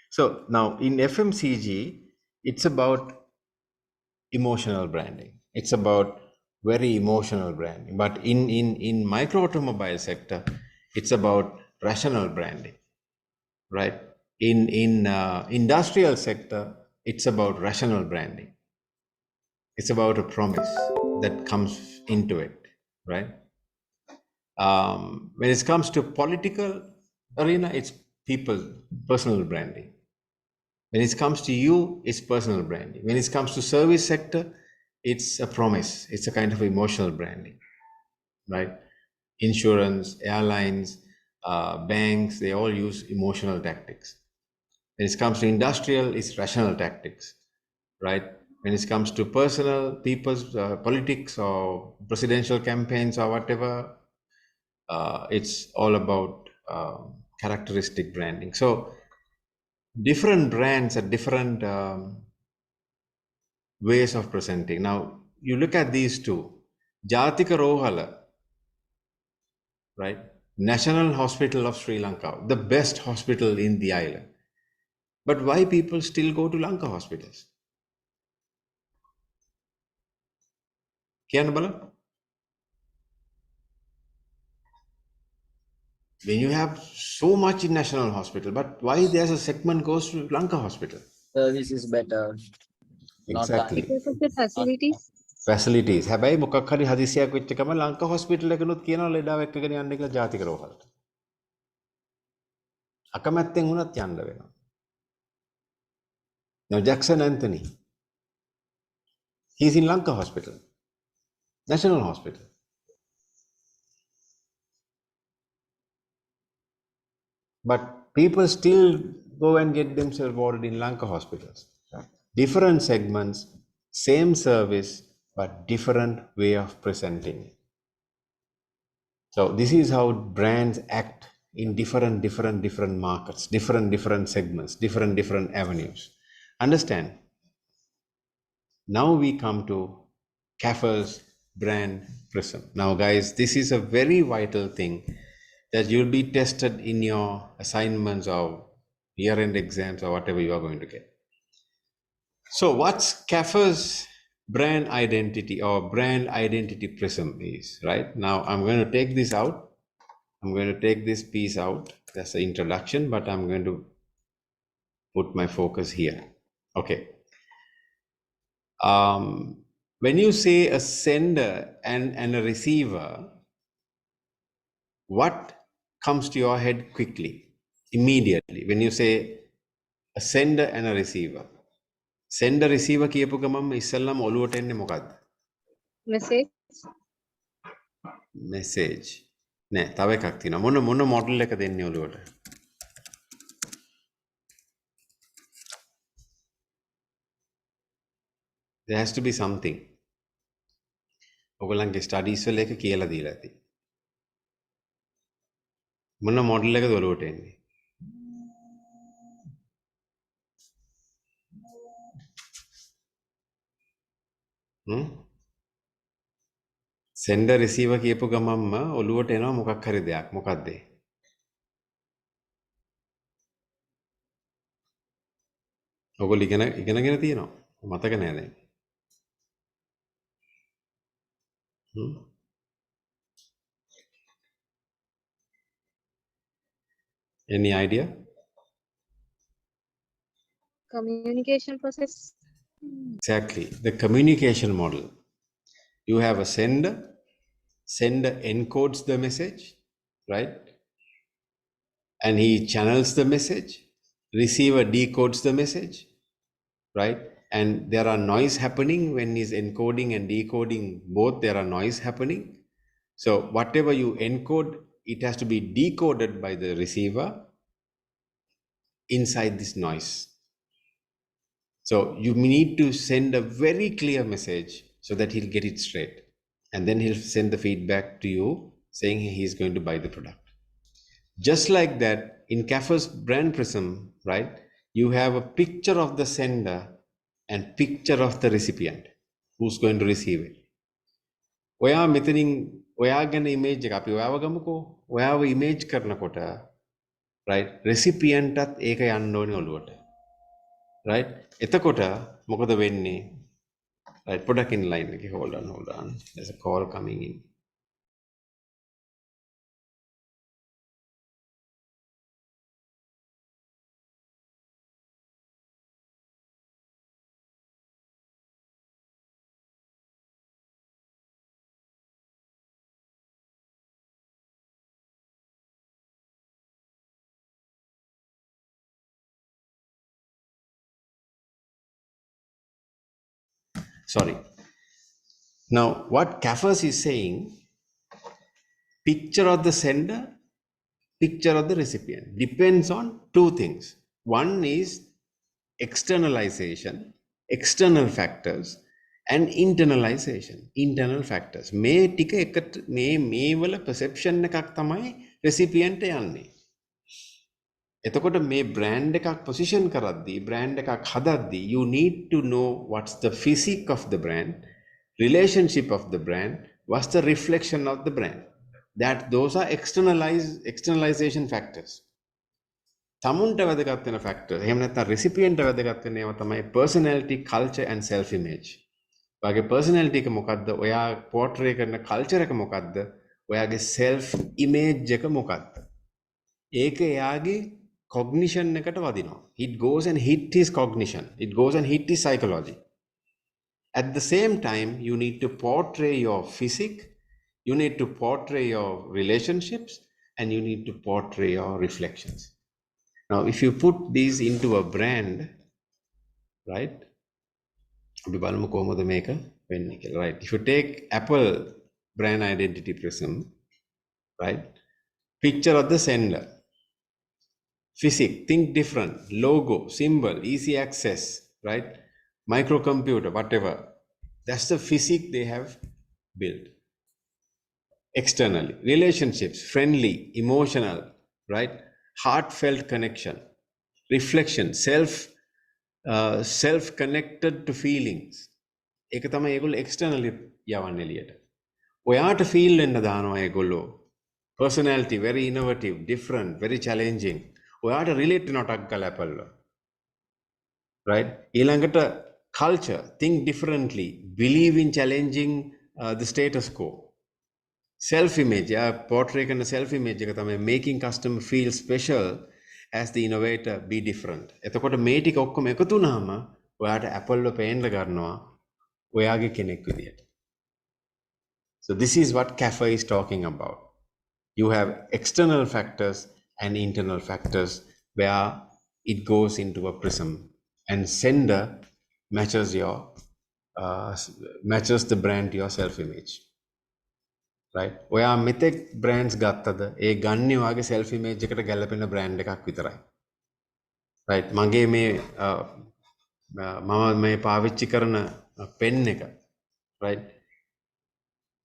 So now in FMCG, it's about emotional branding. It's about very emotional branding. But in micro automobile sector, it's about rational branding, right? In industrial sector, it's about rational branding. It's about a promise that comes into it, right? When it comes to political arena, it's people, personal branding. When it comes to you, it's personal branding. When it comes to service sector, it's a promise. It's a kind of emotional branding, right? Insurance, airlines, banks, they all use emotional tactics. When it comes to industrial, it's rational tactics, right? When it comes to personal, people's politics or presidential campaigns or whatever, it's all about characteristic branding. So different brands are different ways of presenting. Now, you look at these two, Jatika Rohala, right? National Hospital of Sri Lanka, the best hospital in the island. But why people still go to Lanka hospitals? Kiyan bala? When you have so much in National Hospital, but why there's a segment goes to Lanka hospital? Service is better. Not Exactly. Because of the facilities. Facilities. හැබැයි මොකක් හරි හදිසියක් වෙච්ච ගමන් Lanka hospital එකනොත් කියනවා ලෙඩාව එක්කගෙන යන්න කියලා ජාතික රෝහලට. අකමැත්තෙන් වුණත් යන්න වෙනවා. Now Jackson Anthony, he's in Lanka hospital, National Hospital. But people still go and get themselves warded in Lanka hospitals. Different segments, same service, but different way of presenting it. So this is how brands act in different markets, different segments, different avenues. Understand? Now we come to Kapferers Brand Prism. Now, guys, this is a very vital thing that you'll be tested in your assignments or year-end exams or whatever you are going to get. So, what's Kapferers brand identity or brand identity prism is, right? Now, I'm going to take this out. I'm going to take this piece out. That's the introduction, but I'm going to put my focus here. Okay. When you say a sender and a receiver, what comes to your head quickly, immediately, when you say a sender and a receiver? Sender receiver කියපු ගමන් ඉස්සල්ලාම ඔලුවට එන්නේ මොකද්ද? Message. Message. නෑ, තව එකක් තියෙනවා. මොන මොඩල් එක දෙන්නේ ඔලුවට? There has to be something. ඔයගොල්ලන්ගේ ස්ටඩීස් වල එක කියලා දීලා ඇති. මොන මොඩල් එකද ඔලුවට එන්නේ? සෙන්ඩර් රිසීවර් කියපු ගමන්ම ඔලුවට එනවා මොකක් හරි දෙයක්. මොකක්ද ඒ? ඔයගොල්ලෝ ඉගෙනගෙන තියෙනවා. මතක නෑ දැන්. Any idea? Communication process. Exactly. The communication model. You have a sender. Sender encodes the message, right? And he channels the message. Receiver decodes the message, right? And there are noise happening when he's encoding and decoding both. There are noise happening. So whatever you encode, it has to be decoded by the receiver inside this noise. So you need to send a very clear message so that he'll get it straight. And then he'll send the feedback to you saying he's going to buy the product. Just like that, in Kapferers Brand Prisum, right, you have a picture of the sender and picture of the recipient who's going to receive it. ඔයා මෙතනින් ඔයා ගැන image එක අපි ඔයාව ගමුකෝ. ඔයාව image කරනකොට right, recipient ත් ඒක යන්න ඕනේ ඔළුවට. Right? එතකොට මොකද වෙන්නේ? Right, product in line. Okay, hold on. There's a call coming in. Sorry. Now, what Kapferers is saying, picture of the sender, picture of the recipient, depends on two things. One is externalization, external factors, and internalization, internal factors. මේ ටික එකට මේ වල perception එකක් තමයි recipient යන්නේ. එතකොට මේ brand එකක් position කරද්දී, brand එකක් හදද්දී, you need to know what's the physique of the brand, relationship of the brand, what's the reflection of the brand. Those are externalization factors. තමුන්ට වැදගත් වෙන factor. එහෙම නැත්නම් recipient වැදගත් වෙන ඒවා තමයි personality, culture and self image. ඔයාගේ personality එක මොකද්ද? ඔයා portray කරන culture එක මොකද්ද? ඔයාගේ self image එක මොකද්ද? ඒක එයාගේ cognition එකට වදිනවා. It goes and hit his cognition. It goes and hit his psychology. At the same time, you need to portray your physique, you need to portray your relationships, and you need to portray your reflections. Now, if you put these into a brand, right? Right. If you take Apple brand identity prism, right? Picture of the sender. Physics, think different, logo, symbol, easy access, right? Microcomputer, whatever. That's the physics they have built. Externally, relationships, friendly, emotional, right? Heartfelt connection, reflection, self-connected to feelings. ඒක තමයි ඒගොල්ලෝ externally යවන්නේ එළියට. ඔයාට feel වෙන්න දානවා ඒගොල්ලෝ. Personality very innovative, different, very challenging. ඔයාට relate වෙනවා ටක් ගාලා Apple වල. Right? ඊළඟට culture, think differently, believe in challenging the status quo. Self image, portray කරන self image එක තමයි making customer feel special as the innovator, be different. එතකොට මේ ටික ඔක්කොම එකතු වුණාම ඔයාට Apple වල පේන්න ගන්නවා ඔයාගේ කෙනෙක් විදියට. So this is what CAFE is talking about. You have external factors and internal factors where it goes into a prism, and sender matches the brand to your self image. Right? ඔයා මෙතෙක් brands ගත්තද ඒ ගන්නේ ඔයාගේ self image එකට ගැලපෙන brand එකක් විතරයි. Right? මගේ මේ මම මේ පාවිච්චි කරන pen එක, right?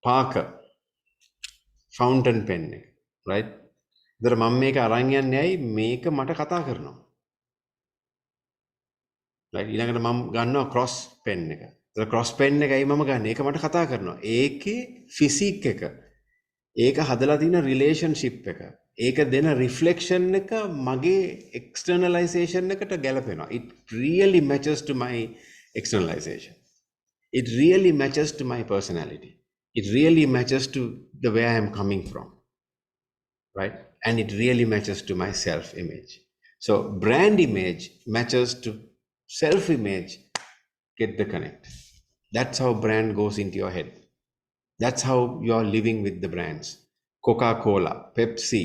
Parker fountain pen එක, right? ඉතින් මම මේක අරන් යන්නේ ඇයි මේක මට කතා කරනවා. right? ඊළඟට මම ගන්නවා cross pen එක. ඉතින් cross pen එක ඇයි මම ගන්න? ඒක මට කතා කරනවා. ඒකේ physics එක, ඒක හදලා තියෙන relationship එක, ඒක දෙන reflection එක මගේ externalization එකට ගැලපෙනවා. It really matches to my externalization. It really matches to my personality. It really matches to the way I am coming from, right? And it really matches to my self-image. So brand image matches to self-image, get the connect. That's how brand goes into your head. That's how you're living with the brands. Coca-Cola, Pepsi,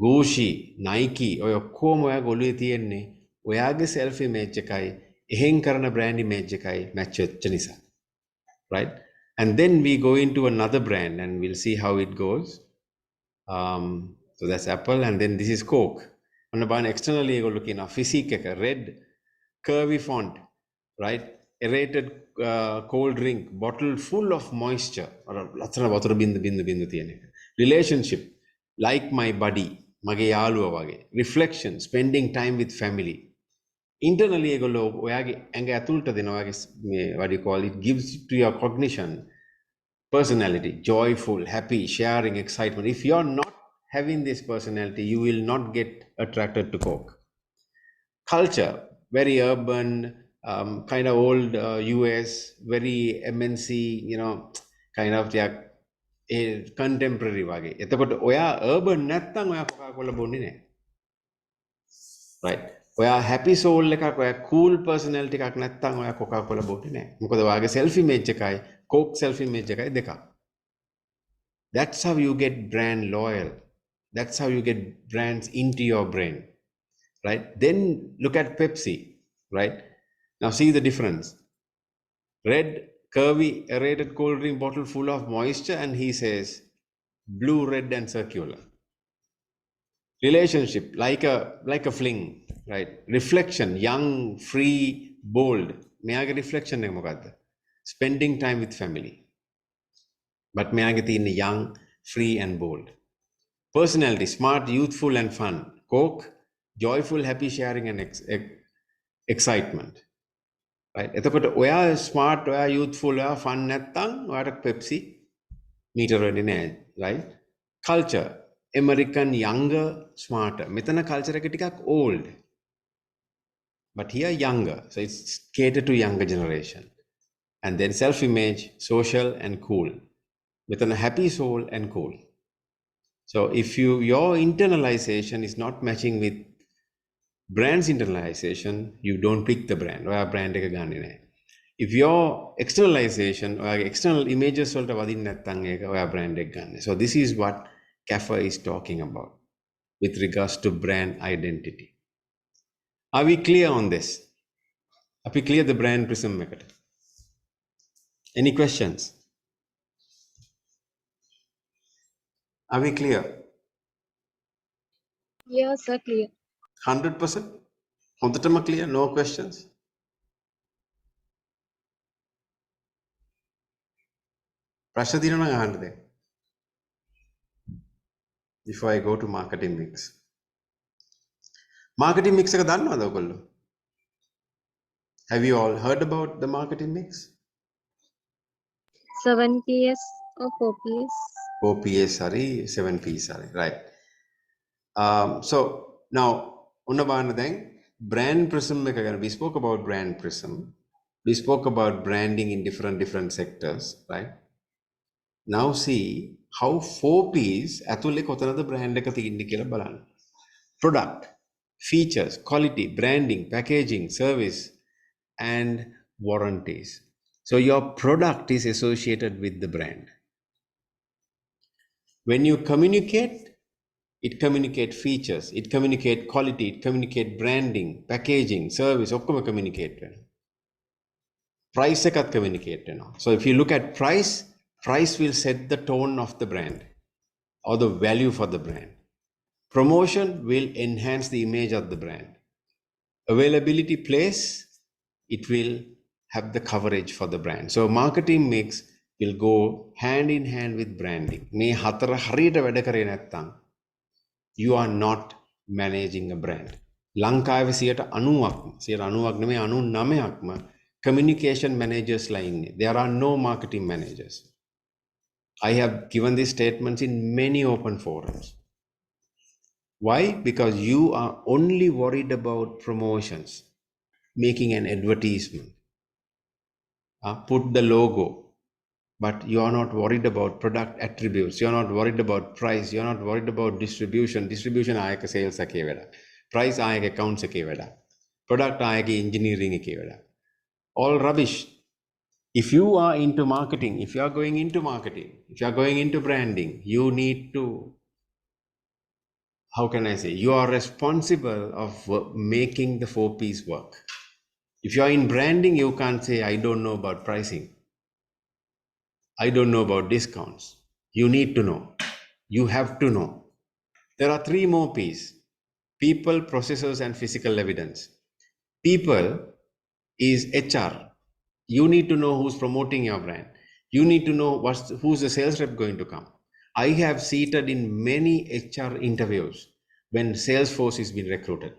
Gucci, Nike, ඔය ඔක්කොම ඔයා ගොළුවේ තියෙන්නේ ඔයාගේ self-image එකයි එහෙන් කරන brand image එකයි match වෙච්ච නිසා. Right? And then we go into another brand and we'll see how it goes. So that's Apple, and then this is Coke. On the externally you go looking at physique, red curvy font, right? Aerated cold drink bottle full of moisture. Relationship, like my buddy, mage yaluwa wage. Reflection, spending time with family. Internally egolo oyage anga athulta dena oyage what do you call it, gives to your cognition, personality, joyful, happy, sharing, excitement. If you're not having this personality, you will not get attracted to Coke. Culture, very urban, kind of old US, very MNC, you know, kind of contemporary wage. එතකොට ඔයා urban නැත්තම් ඔයා Coca-Cola බොන්නේ නැහැ. Right? ඔයා happy soul එකක්, ඔයා cool personality එකක් නැත්තම් ඔයා Coca-Cola බොන්නේ නැහැ. මොකද ඔයාගේ self image එකයි Coke self image එකයි දෙකක්. That's how you get brand loyal. That's how you get brands into your brain. Right? Then look at Pepsi, right? Now see the difference. Red, curvy, aerated cold drink bottle full of moisture, and he says blue, red, and circular. Relationship, like a fling, right? Reflection, young, free, bold. මෙයාගේ reflection එක මොකද්ද? Spending time with family. But මෙයාගේ තියෙන young, free, and bold. Personality, smart, youthful, and fun. Coke, joyful, happy, sharing, and excitement. Right? එතකොට ඔයා smart, ඔයා youthful, ඔයා fun නැත්තම් ඔයාට Pepsi meter වෙන්නේ නැහැ. Right? Culture, American, younger, smarter. මෙතන culture එක ටිකක් old. But here younger. So it's catered to younger generation. And then self-image, social, and cool. With a happy soul and cool. So if your internalization is not matching with brand's internalization, you don't pick the brand. Or brand එක ගන්නේ නැහැ. If your externalization or external images වලට වදින්න නැත්නම් ඒක ඔයා brand එක ගන්න. So this is what CAFE is talking about with regards to brand identity. Are we clear on this? Are we clear the brand prism එකට? Any questions? Are we clear? Yeah, sir, clear. 100%? හොඳටම clear? No questions? ප්‍රශ්න තියෙනවා නම් අහන්න දැන්. Before I go to marketing mix. Marketing mix එක දන්නවද ඔයගොල්ලෝ? Have you all heard about the marketing mix? 7 PS or 4 PS? 4 PS, sorry, 7 Ps, sorry, right. So now, brand prism, we spoke about brand prism. We spoke about branding in different sectors, right? Now see how 4 Ps ඇතුලේ කොතනද brand එක තියෙන්නේ කියලා බලන්න. Product, features, quality, branding, packaging, service, and warranties. So your product is associated with the brand. When you communicate, it communicate features, it communicate quality, it communicate branding, packaging, service, ඔක්කොම communicate වෙනවා. Price එකත් communicate වෙනවා. So if you look at price will set the tone of the brand or the value for the brand. Promotion will enhance the image of the brand. Availability place, it will have the coverage for the brand. So marketing mix will go hand in hand with branding. මේ හතර හරියට වැඩ කරේ නැත්නම් you are not managing a brand. ලංකාවේ 90ක් නෙමෙයි 99ක්ම communication managers ලා ඉන්නේ. There are no marketing managers. I have given these statements in many open forums. Why? Because you are only worried about promotions, making an advertisement, put the logo, but you are not worried about product attributes. You are not worried about price. You are not worried about distribution. Distribution ආයක sales එකේ වැඩ. Price ආයක accounts එකේ වැඩ. Product ආයක engineering එකේ වැඩ. All rubbish. If you are into marketing, if you are going into marketing, if you are going into branding, you need to, how can I say, you are responsible of making the 4 Ps work. If you are in branding, you can't say, I don't know about pricing. I don't know about discounts. You need to know. You have to know. There are 3 more Ps: people, processes, and physical evidence. People is HR. You need to know who's promoting your brand. You need to know who's the sales rep going to come. I have seated in many HR interviews when Salesforce is being recruited.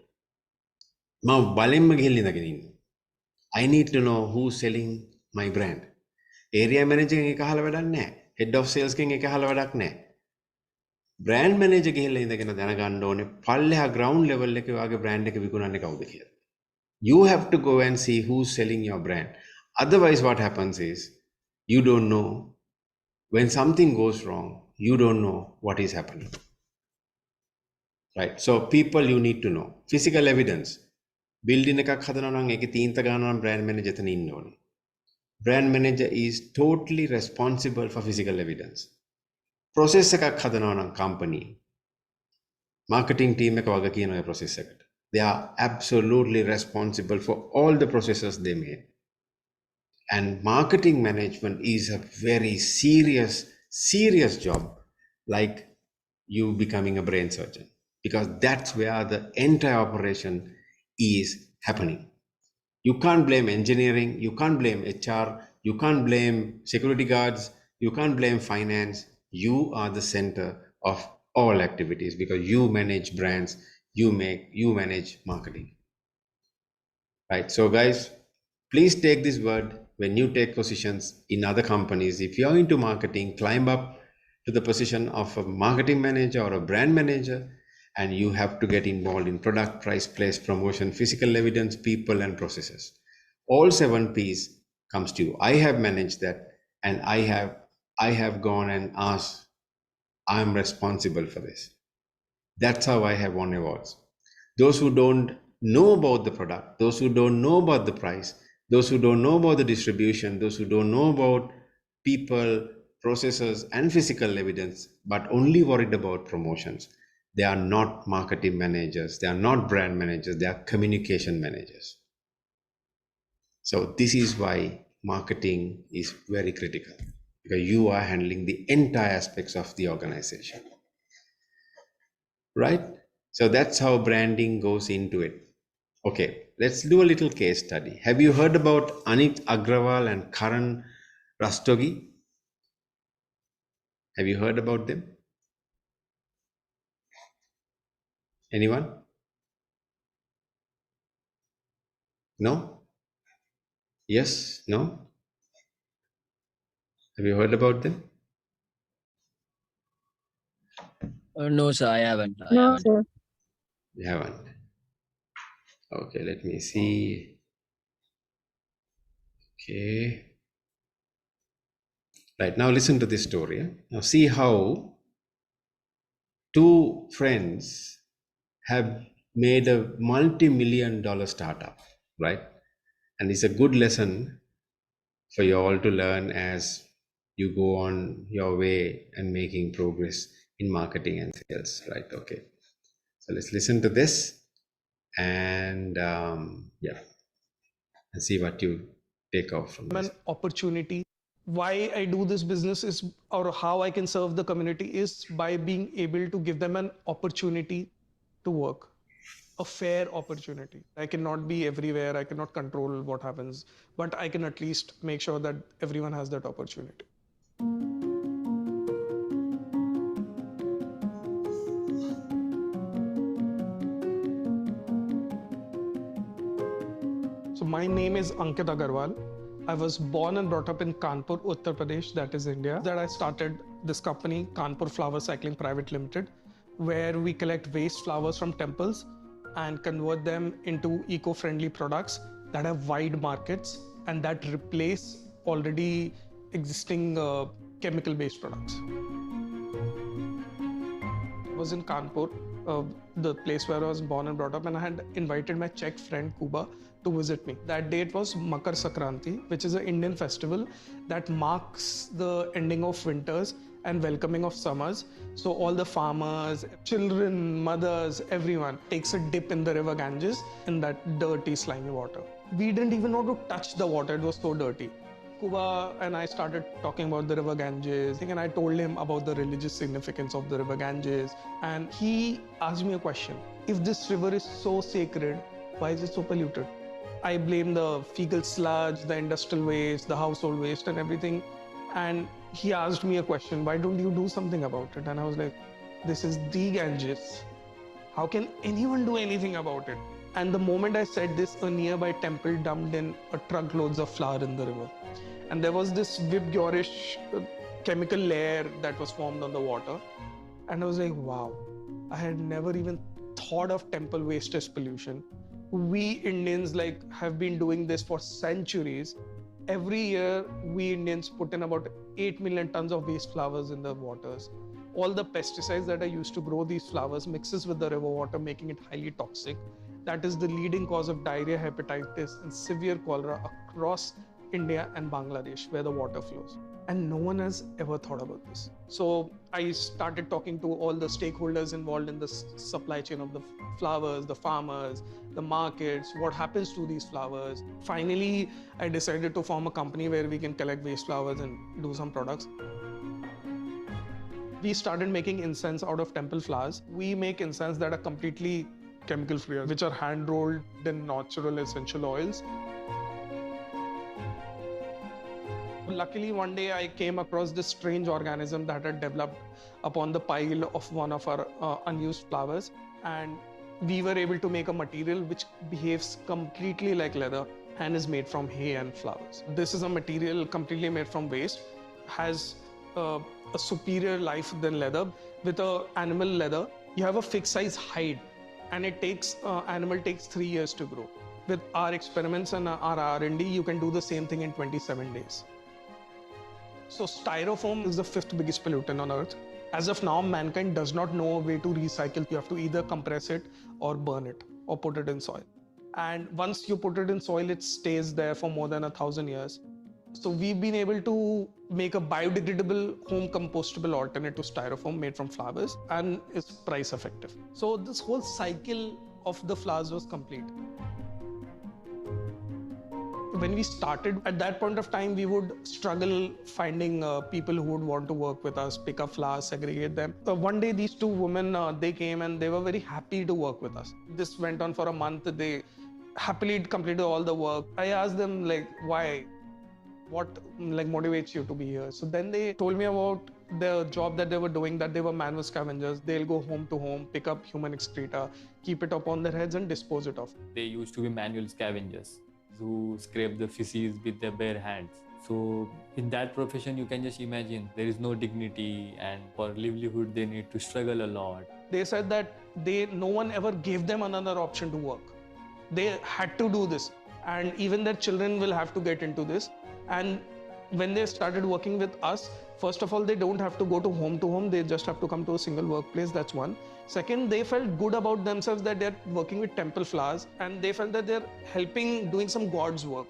I need to know who's selling my brand. Area manager එක අහලා වැඩක් නැහැ. Head of sales කෙනෙක් එක අහලා වැඩක් නැහැ. Brand manager ගිහිල්ලා ඉඳගෙන දැනගන්න ඕනේ පල්ලෙහා ground level එකේ වාගේ brand එක විකුණන්නේ කවුද කියලා. You have to go and see who's selling your brand. Otherwise what happens is you don't know when something goes wrong, you don't know what is happening. Right? So people you need to know. Physical evidence. Building එකක් හදනවා නම් ඒකේ තීන්ත ගන්නවා නම් brand manager එතන ඉන්න ඕනේ. Brand manager is totally responsible for physical evidence. Process එකක් හදනවා නම් company. Marketing team එක වග කියන ඔය process එකට. They are absolutely responsible for all the processes they made. And marketing management is a very serious job, like you becoming a brain surgeon, because that's where the entire operation is happening. You can't blame engineering, you can't blame HR, you can't blame security guards, you can't blame finance. You are the center of all activities because you manage brands, you manage marketing. Right? So guys, please take this word when you take positions in other companies. If you're into marketing, climb up to the position of a marketing manager or a brand manager, and you have to get involved in product, price, place, promotion, physical evidence, people, and processes. All 7 Ps comes to you. I have managed that, and I have gone and asked, I'm responsible for this. That's how I have won awards. Those who don't know about the product, those who don't know about the price, those who don't know about the distribution, those who don't know about people, processes, and physical evidence, but only worried about promotions, they are not marketing managers, they are not brand managers, they are communication managers. So this is why marketing is very critical, because you are handling the entire aspects of the organization. Right? So that's how branding goes into it. Okay, let's do a little case study. Have you heard about Anit Agrawal and Karan Rastogi? Have you heard about them? Anyone? No? Yes? No? Have you heard about them? No, sir, I haven't. No, sir. You haven't. Okay, let me see. Okay. Right, now listen to this story. Now see how two friends have made a multi-million-dollar startup, right? And it's a good lesson for you all to learn as you go on your way and making progress in marketing and sales, right? Okay. So let's listen to this and yeah, and see what you take off from this. An opportunity. Why I do this business is, or how I can serve the community is by being able to give them an opportunity to work, a fair opportunity. I cannot be everywhere, I cannot control what happens, but I can at least make sure that everyone has that opportunity. So my name is Ankit Agarwal. I was born and brought up in Kanpur, Uttar Pradesh, that is India. That I started this company, Kanpur Flower Cycling Private Limited, where we collect waste flowers from temples and convert them into eco-friendly products that have wide markets and that replace already existing chemical-based products. I was in Kanpur, the place where I was born and brought up, and I had invited my Czech friend Kuba to visit me. That date was Makar Sankranti, which is an Indian festival that marks the ending of winters and welcoming of summers. So all the farmers, children, mothers, everyone takes a dip in the river Ganges in that dirty, slimy water. We didn't even know to touch the water, it was so dirty. Kuba and I started talking about the river Ganges, and I told him about the religious significance of the river Ganges. And he asked me a question. If this river is so sacred, why is it so polluted? I blame the fecal sludge, the industrial waste, the household waste and everything. And he asked me a question, why don't you do something about it? And I was like, this is the Ganges. How can anyone do anything about it? And the moment I said this, a nearby temple dumped in a truckloads of flour in the river. And there was this Vibgorish chemical layer that was formed on the water. And I was like, wow, I had never even thought of temple waste as pollution. We Indians have been doing this for centuries. Every year, we Indians put in about 8 million tons of waste flowers in the waters. All the pesticides that are used to grow these flowers mixes with the river water, making it highly toxic. That is the leading cause of diarrhea, hepatitis, and severe cholera across India and Bangladesh, where the water flows. And no one has ever thought about this. So I started talking to all the stakeholders involved in the supply chain of the flowers, the farmers, the markets, what happens to these flowers. Finally, I decided to form a company where we can collect waste flowers and do some products. We started making incense out of temple flowers. We make incense that are completely chemical free, which are hand rolled in natural essential oils. Luckily, one day I came across this strange organism that had developed upon the pile of one of our unused flowers, and we were able to make a material which behaves completely like leather and is made from hay and flowers. This is a material completely made from waste, has a superior life than leather. With animal leather, you have a fixed size hide, and it takes animal takes 3 years to grow. With our experiments and our R&D, you can do the same thing in 27 days. So styrofoam is the 5th biggest pollutant on earth. As of now, mankind does not know a way to recycle. You have to either compress it or burn it or put it in soil. And once you put it in soil, it stays there for more than 1,000 years. So we've been able to make a biodegradable, home compostable alternate to styrofoam made from flowers, and it's price effective. So this whole cycle of the flowers was complete. When we started, at that point of time, we would struggle finding people who would want to work with us, pick up flowers, segregate them. One day, these two women, they came and they were very happy to work with us. This went on for a month. They happily completed all the work. I asked them, why? What motivates you to be here? So then they told me about the job that they were doing, that they were manual scavengers. They'll go home to home, pick up human excreta, keep it up on their heads and dispose it off. They used to be manual scavengers. who scrape the feces with their bare hands. So in that profession, you can just imagine there is no dignity, and for livelihood they need to struggle a lot. They said that no one ever gave them another option to work. They had to do this, and even their children will have to get into this. And when they started working with us, first of all, they don't have to go to home, they just have to come to a single workplace. That's one. Second, they felt good about themselves that they're working with temple flowers, and they felt that they're helping doing some god's work,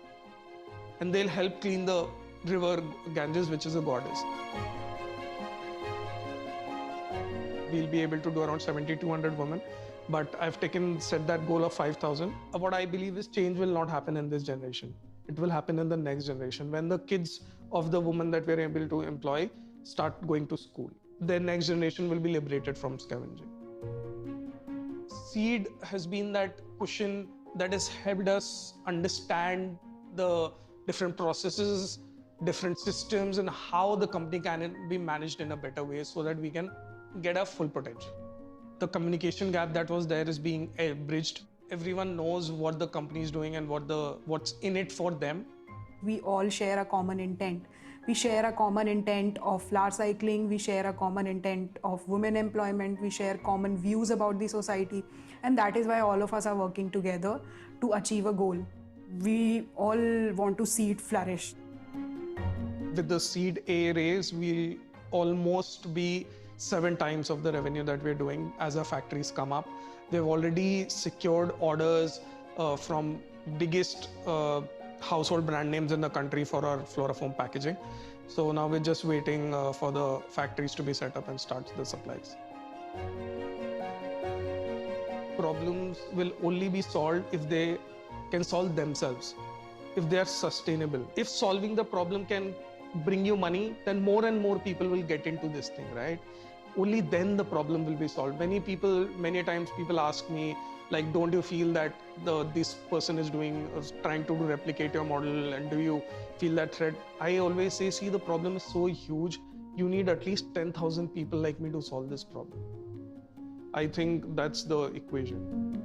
and they'll help clean the river Ganges, which is a goddess. We'll be able to do around 7,200 women, but I've set that goal of 5,000. What I believe is change will not happen in this generation. It will happen in the next generation. When the kids of the women that we're able to employ start going to school, the next generation will be liberated from scavenging. Seed has been that cushion that has helped us understand the different processes, different systems, and how the company can be managed in a better way so that we can get our full potential. The communication gap that was there is being bridged. Everyone knows what the company is doing and what's in it for them. We all share a common intent. We share a common intent of flower cycling, we share a common intent of women employment, we share common views about the society, and that is why all of us are working together to achieve a goal. We all want to see it flourish. With the seed A raise, we'll almost be 7 times of the revenue that we're doing as our factories come up. They've already secured orders from biggest household brand names in the country for our fluorofoam packaging. So now we're just waiting for the factories to be set up and start the supplies. Problems will only be solved if they can solve themselves, if they are sustainable. If solving the problem can bring you money, then more and more people will get into this thing, right? Only then the problem will be solved. Many times people ask me, like, don't you feel that this person is trying to replicate your model, and do you feel that threat? I always say, see, the problem is so huge, you need at least 10,000 people like me to solve this problem. I think that's the equation.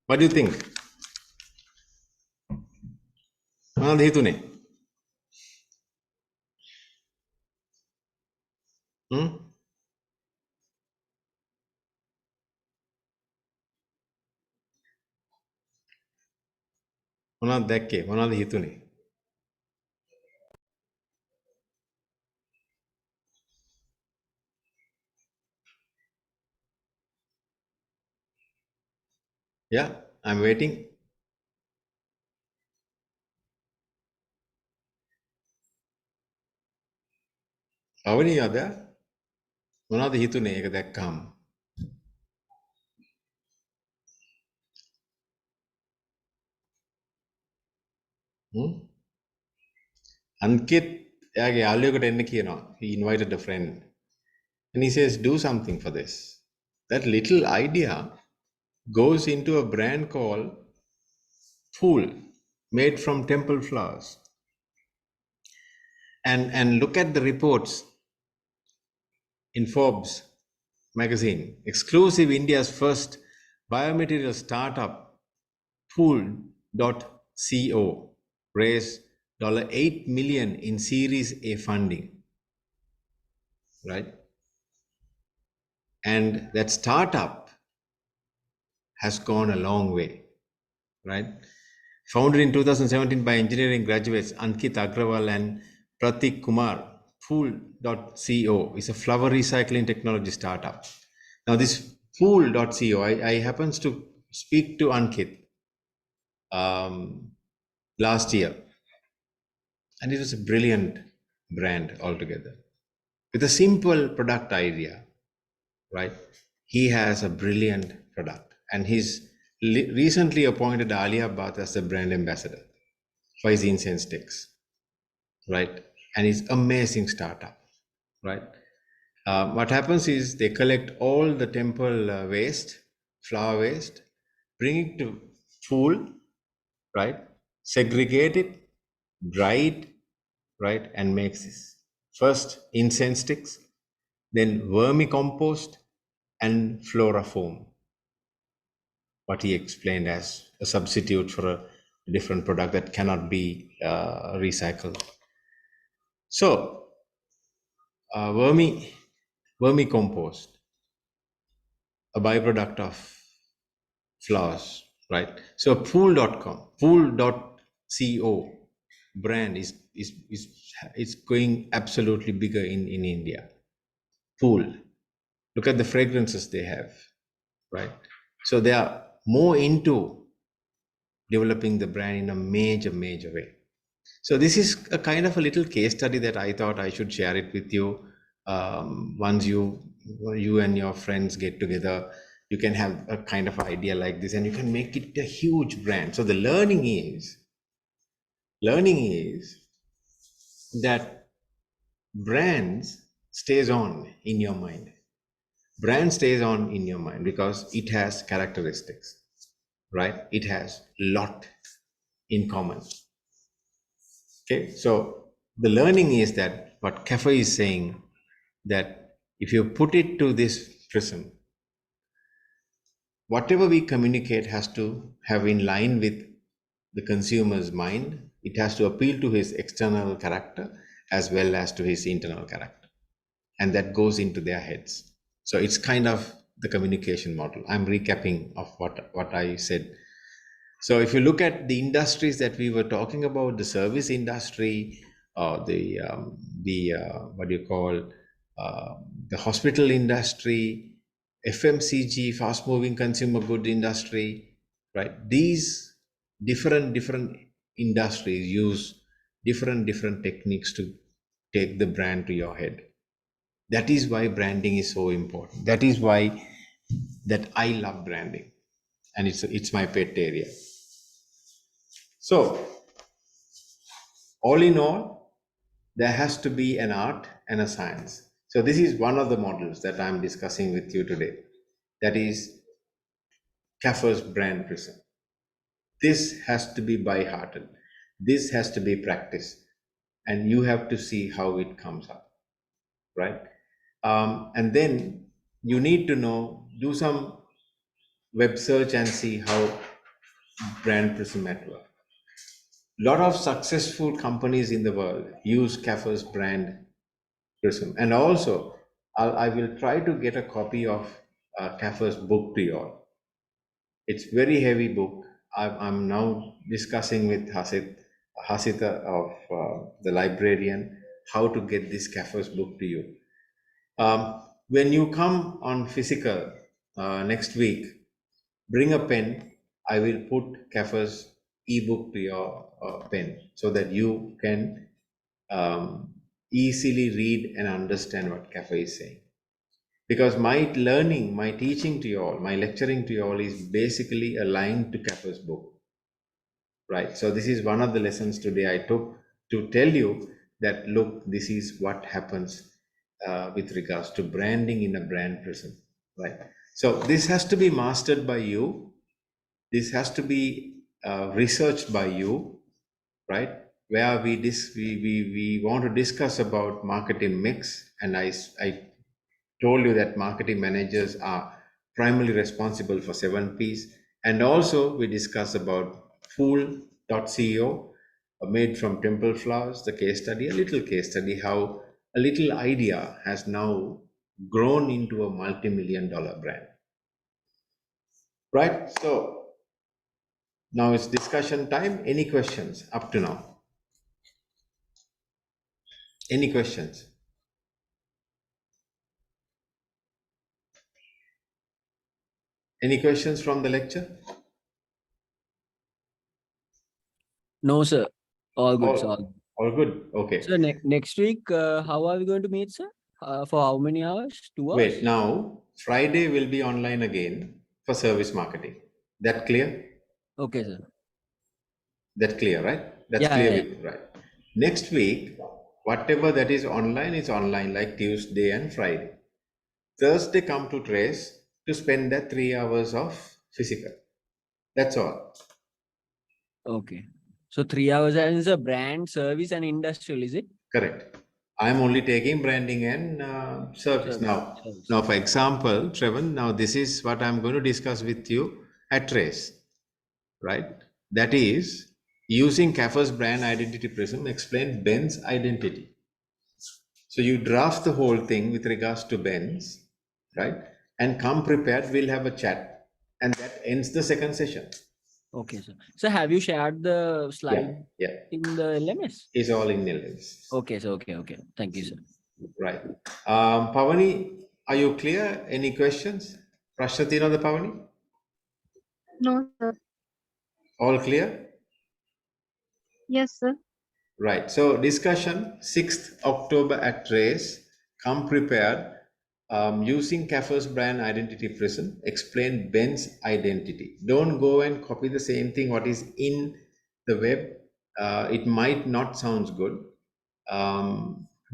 What do you think? මොනවද හිතුනේ? මොනවද දැක්කේ? මොනවද හිතුනේ? Yeah, I'm waiting. අවනියද? මොනවද හිතුනේ ඒක දැක්කම? අන්කිත් එයාගේ යාළුවෙකුට එන්න කියනවා. He invited a friend. And he says, do something for this. That little idea goes into a brand called Pool, made from temple flowers. And look at the reports in Forbes magazine. Exclusive India's first biomaterial startup, Pool.co, raised $8 million in Series A funding. Right? And that startup has gone a long way. Right? Founded in 2017 by engineering graduates Ankit Agrawal and Pratik Kumar, Pool.co is a flower recycling technology startup. Now this Pool.co, I happens to speak to Ankit last year, and it was a brilliant brand altogether. With a simple product idea, right? He has a brilliant product, and he's recently appointed Alia Bhatt as the brand ambassador for his incense sticks, right? And it's amazing startup, right? What happens is they collect all the temple waste, flower waste, bring it to Pool, right? Segregate it, dry it, right, and makes this. First incense sticks, then vermicompost and flora-foam, what he explained as a substitute for a different product that cannot be recycled. So vermicompost, a byproduct of flowers, right? So pool.co brand is going absolutely bigger in India. Pool, look at the fragrances they have, right? So they are more into developing the brand in a major way. So this is a kind of a little case study that I thought I should share it with you. Once you and your friends get together, you can have a kind of idea like this and you can make it a huge brand. So the learning is that brands stays on in your mind. Brand stays on in your mind because it has characteristics, right? It has lot in common. Okay, so the learning is that what Kapfer is saying, that if you put it to this prism, whatever we communicate has to have in line with the consumer's mind. It has to appeal to his external character as well as to his internal character. And that goes into their heads. So it's kind of the communication model. I'm recapping of what I said. So if you look at the industries that we were talking about, the service industry, the hospital industry, FMCG, fast moving consumer good industry, right? These different industries use different techniques to take the brand to your head. That is why branding is so important. That is why that I love branding, and it's my pet area. So all in all, there has to be an art and a science. So this is one of the models that I'm discussing with you today. That is Kapferers Brand Prisum. This has to be by-hearted. This has to be practiced. And you have to see how it comes up, right? And then you need to know, do some web search and see how Brand Prisum at work. Lot of successful companies in the world use Kapferers Brand Prisum. And also, I will try to get a copy of Kapfer's book to you all. It's very heavy book. I'm now discussing with Hasita of the librarian, how to get this Kapfer's book to you. When you come on physical next week, bring a pen. I will put Kapfer's ebook to your pen so that you can easily read and understand what Kapfer is saying. Because my learning, my teaching to you all, my lecturing to you all is basically aligned to Kapfer's book, right? So this is one of the lessons today I took to tell you that, look, this is what happens with regards to branding in a brand prism, right? So this has to be mastered by you. This has to be researched by you, right? Where we want to discuss about marketing mix, and I told you that marketing managers are primarily responsible for 7 Ps. And also we discuss about Fool.co, made from temple flowers, the case study, a little case study, how a little idea has now grown into a multi-million-dollar brand. Right? So now it's discussion time. Any questions up to now? Any questions? Any questions from the lecture? No, sir. All good, sir. All good. Okay. So next week, how are we going to meet, sir? For how many hours? 2 hours? Wait, now Friday will be online again for service marketing. That clear? Okay, sir. That clear, right? That's Yeah, clear yeah. with right. Next week, whatever that is online, like Tuesday and Friday. Thursday come to Trace to spend that 3 hours of physical. That's all. Okay. So 3 hours is a brand, service, and industrial, is it? Correct. I'm only taking branding and service. Service. Now, for example, Trevor, now this is what I'm going to discuss with you at Trace, right? That is using Kapferers Brand Identity Prism, explain Ben's identity. So you draft the whole thing with regards to Ben's, right? And come prepared, we'll have a chat. And that ends the second session. Okay, sir. So have you shared the slide Yeah. in the LMS? It's all in LMS. Okay, sir. Okay. Thank you, sir. Right. Pavani, are you clear? Any questions? Prashnatina the Pavani? No, sir. All clear? Yes, sir. Right. So discussion 6th October at Trace. Come prepared. Using Kapferers Brand Identity Prism, explain Ben's identity. Don't go and copy the same thing what is in the web. It might not sound good.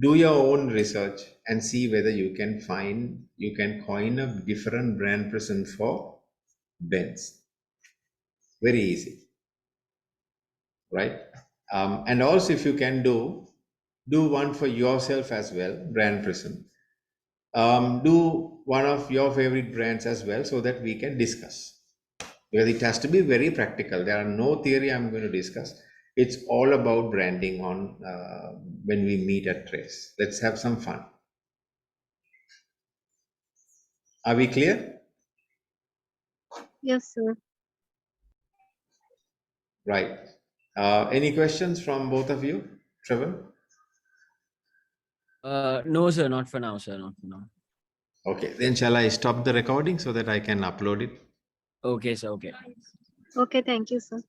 Do your own research and see whether you can coin a different brand present for Ben's. Very easy, right? And also if you can do one for yourself as well, brand present. Do one of your favorite brands as well so that we can discuss, because it has to be very practical. There are no theory I'm going to discuss. It's all about branding on when we meet at Trace. Let's have some fun. Are we clear? Yes, sir. Right. Any questions from both of you? Trevor? No, sir. Not for now, sir. Not for now. Okay, then shall I stop the recording so that I can upload it? Okay, sir. Okay. Okay, thank you, sir.